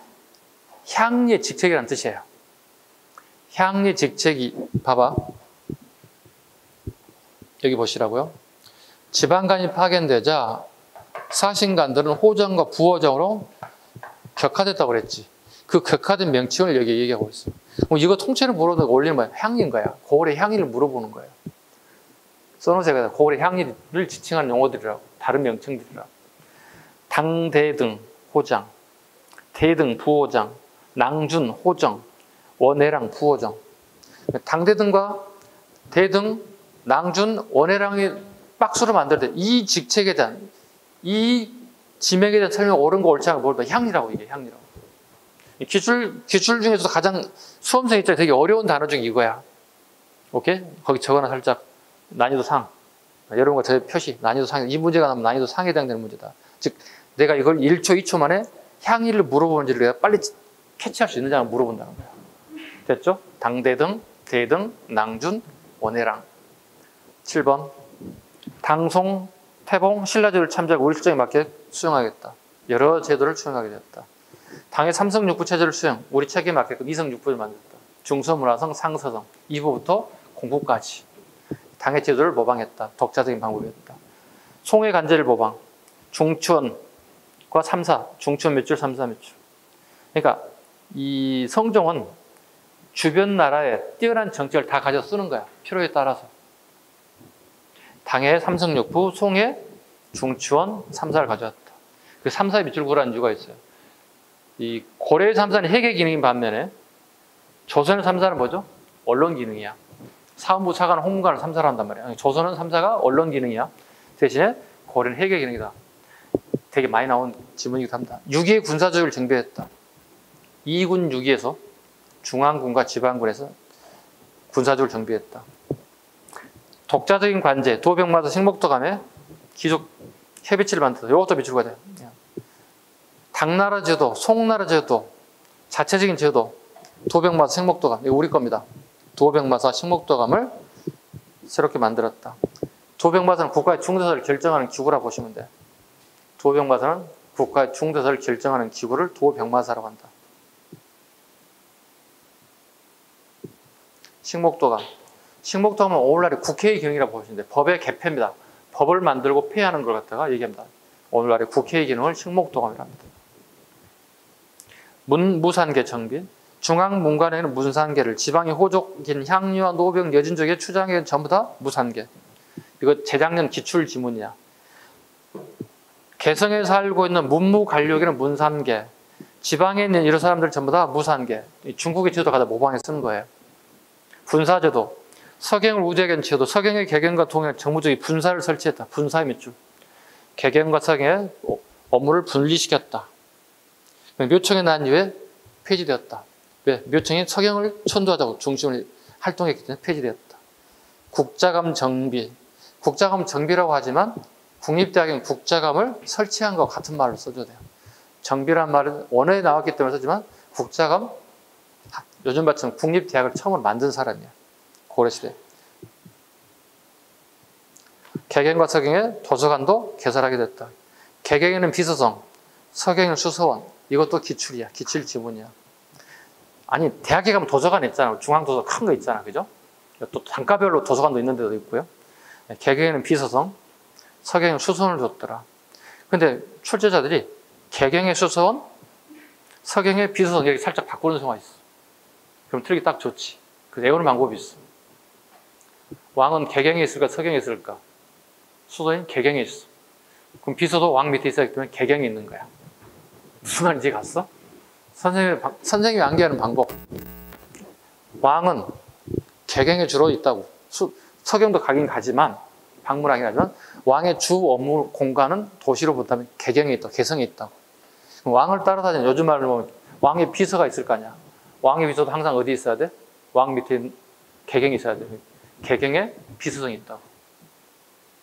향리의 직책이라는 뜻이에요. 향리의 직책이 봐봐. 여기 보시라고요. 지방간이 파견되자 사신관들은 호정과 부호정으로 격화됐다고 그랬지. 그 격화된 명칭을 여기 얘기하고 있어요. 이거 통째로 물어도 올리는 거야. 향인 거야. 고을의 향리를 물어보는 거예요. 써놓으세요. 고을의 향리를 지칭하는 용어들이라고. 다른 명칭들이라고. 당대등 호장, 대등 부호장, 낭준 호정, 원해랑 부호정. 당대등과 대등, 낭준, 원해랑이 박스로 만들 때 이 직책에 대한 이 지명에 대한 설명 옳은 거 옳지 않은 거 뭘 향리라고 이게 향리라고. 기출 중에서도 가장 수험생 입장에 되게 어려운 단어 중에 이거야. 오케이? 거기 적어놔 살짝 난이도 상. 여러분과 저 표시 난이도 상. 이 문제가 나면 난이도 상에 해당되는 문제다. 즉 내가 이걸 1초, 2초 만에 향리를 물어보는지를 내가 빨리 캐치할 수 있느냐고 물어본다는 거야. 됐죠? 당대등, 대등, 낭준, 원해랑. 7번. 당송, 태봉, 신라제를 참작하고 우리 실정에 맞게 수용하겠다. 여러 제도를 수용하게 되었다. 당의 삼성육부 체제를 수용, 우리 체계에 맞게끔 이성육부를 만들었다. 중서문화성, 상서성, 2부부터 공부까지. 당의 제도를 모방했다. 독자적인 방법이었다. 송해 간제를 모방, 중추원과 3사, 중추원 몇 줄, 3사 몇 줄. 그러니까 이 성종은 주변 나라에 뛰어난 정책을 다 가져 쓰는 거야. 필요에 따라서. 당의 삼성육부, 송해, 중추원, 3사를 가져왔다. 그 3사의 밑줄 그으라는 이유가 있어요. 이 고려의 3사는 회계 기능인 반면에 조선의 3사는 뭐죠? 언론 기능이야. 사원부 차관, 홍무관을 3사로 한단 말이야. 조선은 3사가 언론 기능이야. 대신에 고려는 해계 기능이다. 되게 많이 나온 지문이기도 합니다. 6위의 군사조직을 정비했다. 2군 6위에서 중앙군과 지방군에서 군사조직을 정비했다. 독자적인 관제, 도병마다 식목도감에 귀족 협의체를 만들다. 이것도 비추가 돼요. 당나라 제도, 송나라 제도, 자체적인 제도, 도병마사 식목도감, 이거 우리 겁니다. 도병마사 식목도감을 새롭게 만들었다. 도병마사는 국가의 중대사를 결정하는 기구라 보시면 돼요. 도병마사는 국가의 중대사를 결정하는 기구를 도병마사라고 한다. 식목도감. 식목도감은 오늘날의 국회의 기능이라고 보시면 돼요. 법의 개폐입니다. 법을 만들고 폐하는 걸 갖다가 얘기합니다. 오늘날의 국회의 기능을 식목도감이라 합니다. 무산계 정비. 중앙 문관에는 문산계를, 지방의 호족인 향유와 노병, 여진족의 추장에는 전부 다 무산계. 이거 재작년 기출 지문이야. 개성에 살고 있는 문무관료에게는 문산계, 지방에 있는 이런 사람들 전부 다 무산계. 중국의 제도 갖다 모방해 쓴 거예요. 분사제도. 서경을 우대견 제도, 서경의 개경과 동행 정무적인 분사를 설치했다. 분사의 밑줄. 개경과 서경의 업무를 분리시켰다. 묘청에 난 이후에 폐지되었다. 왜? 묘청이 서경을 천도하자고 중심을 활동했기 때문에 폐지되었다. 국자감 정비. 국자감 정비라고 하지만 국립대학은 국자감을 설치한 것 같은 말로 써줘야 돼요. 정비란 말은 원어에 나왔기 때문에 쓰지만 국자감, 요즘 말처럼 국립대학을 처음으로 만든 사람이야. 고려시대. 개경과 서경의 도서관도 개설하게 됐다. 개경에는 비서성, 서경에는 수서원. 이것도 기출이야. 기출 지문이야. 아니, 대학에 가면 도서관 있잖아. 중앙도서 큰 거 있잖아. 그죠? 또 단과별로 도서관도 있는 데도 있고요. 개경에는 비서성, 서경에는 수서원을 줬더라. 근데 출제자들이 개경의 수서원, 서경의 비서성 여기 살짝 바꾸는 경우가 있어. 그럼 틀기 딱 좋지. 그 외우는 방법이 있어. 왕은 개경에 있을까, 서경에 있을까? 수서인 개경에 있어. 그럼 비서도 왕 밑에 있어야 하기 때문에 개경에 있는 거야. 무슨 말인지 갔어? 선생님이 암기하는 방법. 왕은 개경에 주로 있다고. 서경도 가긴 가지만, 방문하긴 하지만, 왕의 주 업무 공간은 도시로 본다면 개경에 있다, 개성에 있다고. 그럼 왕을 따라다니는 요즘 말로 보면 왕의 비서가 있을 거 아니야. 왕의 비서도 항상 어디 있어야 돼? 왕 밑에 개경이 있어야 돼. 개경에 비서성이 있다고.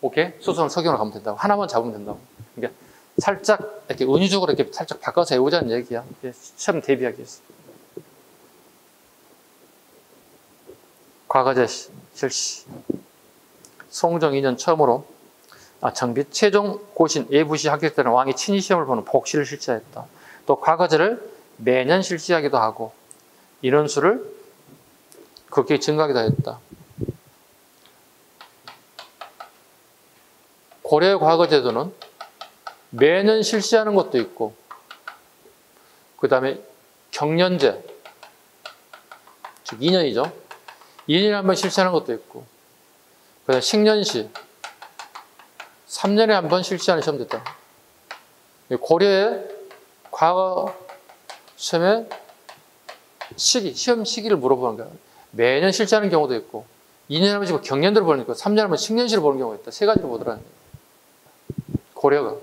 오케이? 수서는 서경으로 가면 된다고. 하나만 잡으면 된다고. 그러니까 살짝 이렇게 은유적으로 이렇게 살짝 바꿔서 해보자는 얘기야. 시험 대비하기 위해서. 과거제 실시. 송정 2년 처음으로 정비 최종 고신 예부시 합격되는 왕이 친히 시험을 보는 복시를 실시하였다. 또 과거제를 매년 실시하기도 하고 인원수를 그렇게 증가하기도 했다. 고려의 과거제도는 매년 실시하는 것도 있고 그 다음에 경년제 즉 2년이죠. 2년에 한 번 실시하는 것도 있고 그 다음에 식년시 3년에 한 번 실시하는 시험도 있다. 고려의 과거 시험에 시험 시기를 물어보는 거야. 매년 실시하는 경우도 있고 2년에 한 번씩 경년도를 보는 거 있고 3년에 한 번 식년시를 보는 경우가 있다. 세 가지를 보더라는 거야. 고려가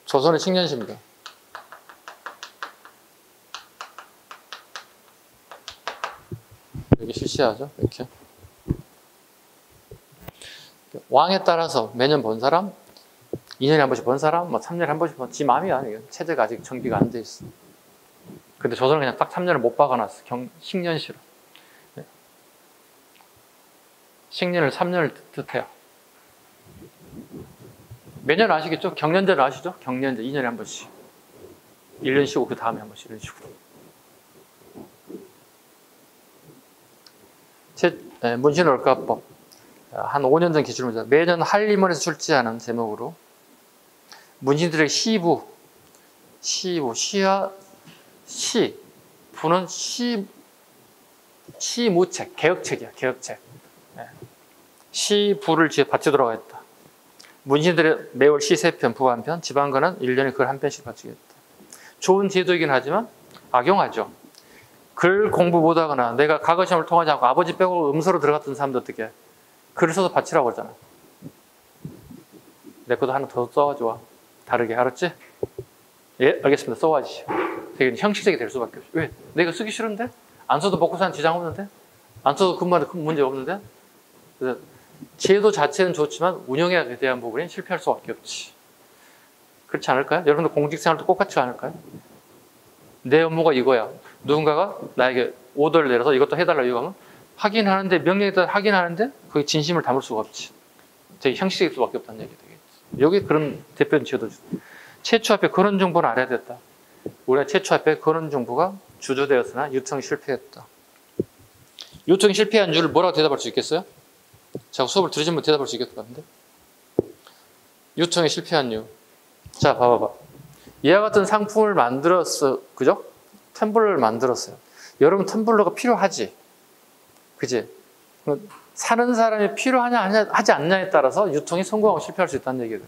조선의 식년시입니다. 여기 실시하죠. 이렇게 왕에 따라서 매년 본 사람, 2년에 한 번씩 본 사람, 뭐 3년에 한 번씩 본 지 마음이야. 체제가 아직 정비가 안 돼 있어. 근데 조선은 그냥 딱 3년을 못 박아놨어. 식년시로. 식년을 3년을 뜻해요. 매년 아시겠죠? 경년제를 아시죠? 경년제 2년에 한 번씩. 1년 쉬고 그 다음에 한 번씩 이런 식으로. 문신월가법 한 5년 전 기출문제. 매년 한림원에서 출제하는 제목으로 문신들의 시부, 시와 시, 부는 시무책, 개혁책이야, 개혁책. 시부를 바치도록 했다. 문신들의 매월 시 3편, 부 1편, 지방관은 1년에 글 1편씩 바치겠다. 좋은 제도이긴 하지만 악용하죠. 글 공부 못하거나 내가 과거 시험을 통하지 않고 아버지 빼고 음소로 들어갔던 사람도 어떻게 해? 글을 써서 바치라고 그러잖아. 내 것도 하나 더 써가지고 다르게. 알았지? 예, 알겠습니다. 써와야지. 되게 형식적이 될 수밖에 없어. 왜? 내가 쓰기 싫은데? 안 써도 먹고 사는 지장 없는데? 안 써도 근무하는 문제 없는데? 그래서 제도 자체는 좋지만 운영에 대한 부분이 실패할 수밖에 없지. 그렇지 않을까요? 여러분들 공직생활도 똑같지 않을까요? 내 업무가 이거야. 누군가가 나에게 오더를 내려서 이것도 해달라 이거 하면 확인하는데, 명령에 따라 확인하는데 그게 진심을 담을 수가 없지. 되게 형식적일 수밖에 없다는 얘기 되겠지. 여기 그런 대표적인 제도죠. 최초 앞에 그런 정보는 알아야 됐다. 우리가 최초 앞에 그런 정보가 주조되었으나 유통이 실패했다. 유통이 실패한 이유를 뭐라고 대답할 수 있겠어요? 제가 수업을 들으시면 대답할 수 있겠을 것 같은데. 유통이 실패한 이유. 자, 봐봐봐. 이와 같은 상품을 만들었어. 그죠? 텀블러를 만들었어요. 여러분 텀블러가 필요하지? 그지? 사는 사람이 필요하냐 하지 않냐에 따라서 유통이 성공하고 실패할 수 있다는 얘기예요.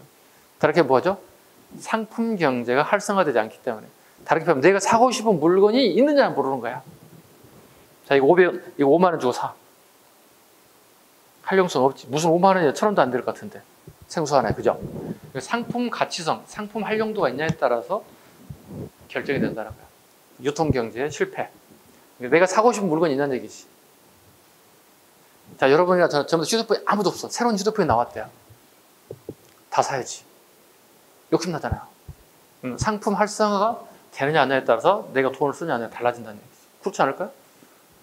다르게 뭐죠? 상품 경제가 활성화되지 않기 때문에. 다르게 보면 내가 사고 싶은 물건이 있느냐 모르는 거야. 자, 이거 5만 원 주고 사. 활용성 없지. 무슨 5만 원이야? 1,000원도 안 될 것 같은데. 생수 하나에. 그죠? 상품 가치성, 상품 활용도가 있냐에 따라서 결정이 된다는 거야. 유통 경제의 실패. 내가 사고 싶은 물건이 있냐는 얘기지. 자, 여러분이나 저는 전부 휴대폰이 아무도 없어. 새로운 휴대폰이 나왔대요. 다 사야지. 욕심나잖아요. 상품 활성화가 되느냐 안 되느냐에 따라서 내가 돈을 쓰느냐 안 쓰느냐 달라진다는 얘기지. 그렇지 않을까요?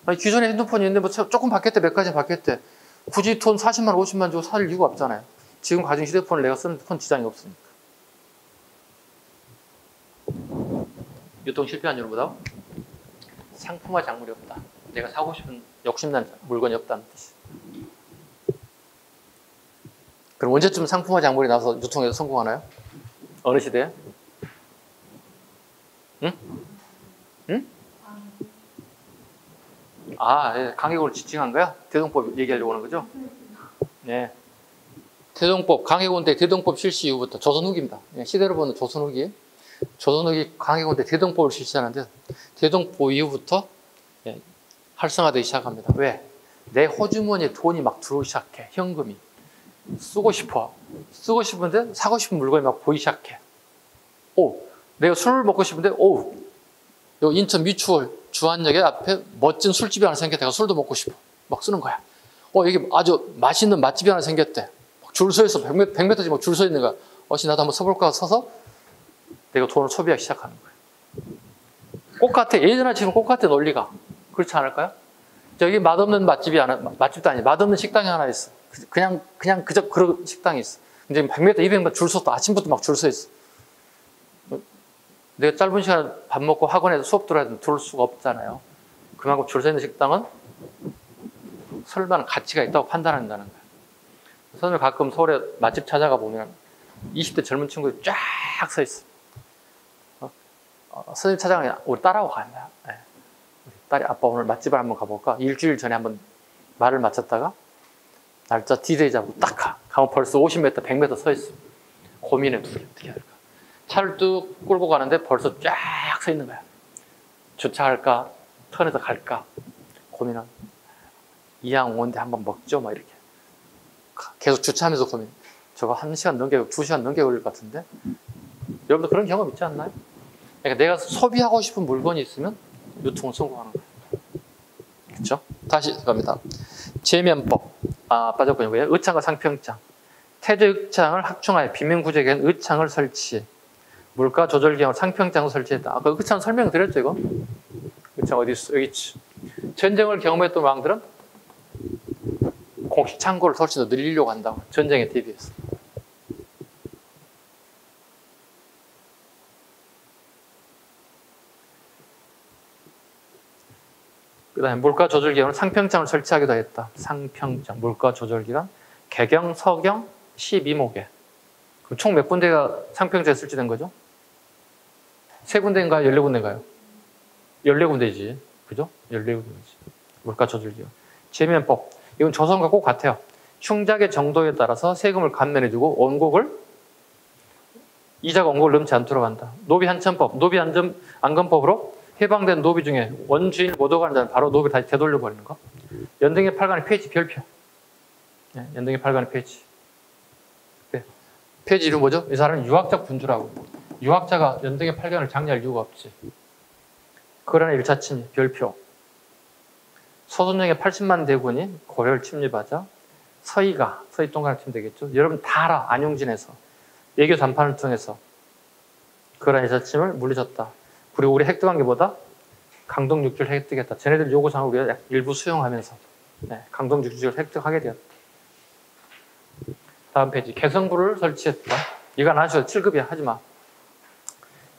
아니, 기존에 핸드폰이 있는데 뭐 조금 바뀌었대, 몇 가지 바뀌었대. 굳이 돈 40만, 50만 주고 살 이유가 없잖아요. 지금 가진 휴대폰을 내가 쓰는 건 지장이 없으니까. 유통 실패한 이유보다 상품화 작물이 없다. 내가 사고 싶은 욕심난 물건이 없다는 뜻이. 그럼 언제쯤 상품화 작물이 나와서 유통에서 성공하나요? 어느 시대에? 응? 응? 아, 예, 강해군을 지칭한 거야? 대동법 얘기하려고 하는 거죠? 네. 대동법, 강해군 때 대동법 실시 이후부터 조선 후기입니다. 시대로 보는 조선 후기. 조선 후기 강해군 때 대동법을 실시하는데 대동법 이후부터 활성화되기 시작합니다. 왜? 내 호주머니에 돈이 막 들어오기 시작해. 현금이. 쓰고 싶어. 쓰고 싶은데 사고 싶은 물건이 막 보이기 시작해. 오, 내가 술을 먹고 싶은데 오, 요 인천 뮤추얼 주안역에 앞에 멋진 술집이 하나 생겼대. 내가 술도 먹고 싶어. 막 쓰는 거야. 여기 아주 맛있는 맛집이 하나 생겼대. 줄 서 있어. 100m씩 막 줄 서 있는 거야. 나도 한번 서볼까 서서 내가 돈을 소비하기 시작하는 거야. 똑같아. 예전에 지금 똑같아 논리가. 그렇지 않을까요? 저기 맛없는 맛집이 하나, 맛집도 아니야. 맛없는 식당이 하나 있어. 그냥 그저 그런 식당이 있어. 근데 100m, 200m 줄 섰어. 아침부터 막 줄 서 있어. 내가 짧은 시간 밥 먹고 학원에서 수업 들어야 되는데 들을 수가 없잖아요. 그만큼 줄 서 있는 식당은 설마 가치가 있다고 판단한다는 거야. 선생님 가끔 서울에 맛집 찾아가 보면 20대 젊은 친구들이 쫙 서 있어. 선생님 찾아가면 우리 딸하고 간다. 네. 우리 딸이 아빠 오늘 맛집을 한번 가볼까? 일주일 전에 한번 말을 맞췄다가 날짜 디데이 잡고 딱 가. 가면 벌써 50m, 100m 서 있어. 고민해 둘이 어떻게 할까? 차를 뚝 끌고 가는데 벌써 쫙 서 있는 거야. 주차할까? 턴에서 갈까? 고민은 이왕 오는데 한번 먹죠, 막 이렇게. 계속 주차하면서 고민. 저거 1시간 넘게, 2시간 넘게 걸릴 것 같은데? 여러분도 그런 경험 있지 않나요? 그러니까 내가 소비하고 싶은 물건이 있으면 유통을 성공하는 거예요. 그렇죠? 다시 갑니다. 제면법. 빠졌군요. 왜? 의창과 상평장. 태조의창을 확충하여 빈민구제에 의창을 설치. 물가 조절 기능을 상평장을 설치했다. 아까 의창 설명드렸죠, 이거? 의창 어디 있어? 여기 있지. 전쟁을 경험했던 왕들은 공식 창고를 훨씬 더 늘리려고 한다고. 전쟁에 대비해서. 그 다음에 물가 조절 기관은 상평장을 설치하기도 했다. 상평장, 물가 조절 기관. 개경, 서경, 12목에. 그럼 총 몇 군데가 상평장에 설치된 거죠? 3군데인가요? 14군데인가요? 14군데지. 그죠? 14군데지. 물가 조절 기관. 제면법. 이건 조선과 꼭 같아요. 흉작의 정도에 따라서 세금을 감면해주고 원곡을 이자가 원곡을 넘지 않도록 한다. 노비한천법, 노비안검법으로 해방된 노비 중에 원주인 모도가 하는 자는 바로 노비를 다시 되돌려버리는 거. 연등의 8간의 페이지 별표. 네, 연등의 8간의 폐지. 네. 폐지 이름 뭐죠? 이 사람은 유학적 분주라고. 유학자가 연등의 8간을 장려할 이유가 없지. 그러나 1차 침입, 별표. 소순영의 80만 대군이 고려를 침입하자 서희가, 서희동간을 치면 되겠죠. 여러분 다 알아. 안용진에서. 외교 담판을 통해서 그러한 1차 침입을 물리쳤다. 그리고 우리 획득한 게 뭐다? 강동 6주를 획득했다. 쟤네들 요구사항을 우리가 일부 수용하면서 네, 강동 6주를 획득하게 되었다. 다음 페이지. 개성부를 설치했다. 이거 안 하셔도 7급이야. 하지마.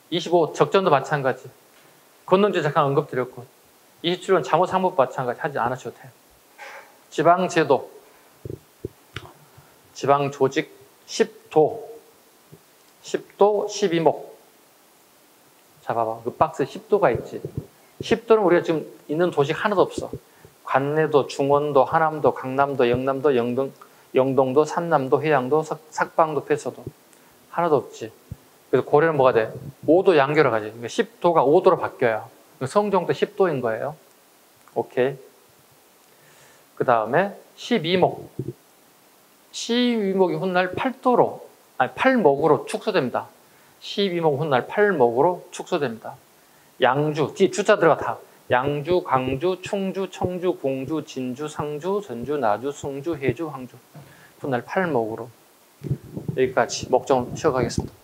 25. 적전도 마찬가지. 건넌지 잠깐 언급드렸고 27은 잠옷상법 마찬가지. 하지 않으셔도 돼요. 지방제도. 지방조직 10도. 10도 12목. 자, 봐봐. 그 박스에 10도가 있지. 10도는 우리가 지금 있는 도시 하나도 없어. 관내도, 중원도, 하남도, 강남도, 영남도, 영동도, 산남도, 해양도, 삭방도, 폐서도. 하나도 없지. 그래서 고려는 뭐가 돼? 5도 양교로 가지. 그러니까 10도가 5도로 바뀌어요. 성종도 10도인 거예요. 오케이. 그 다음에 12목. 12목이 훗날 8도로, 아니 8목으로 축소됩니다. 12목 훗날 8목으로 축소됩니다. 양주, 뒤에 주자 들어가 다. 양주, 강주, 충주, 청주, 공주, 진주, 상주, 전주, 나주, 승주, 해주, 황주. 훗날 8목으로. 여기까지 목적을 치워가겠습니다.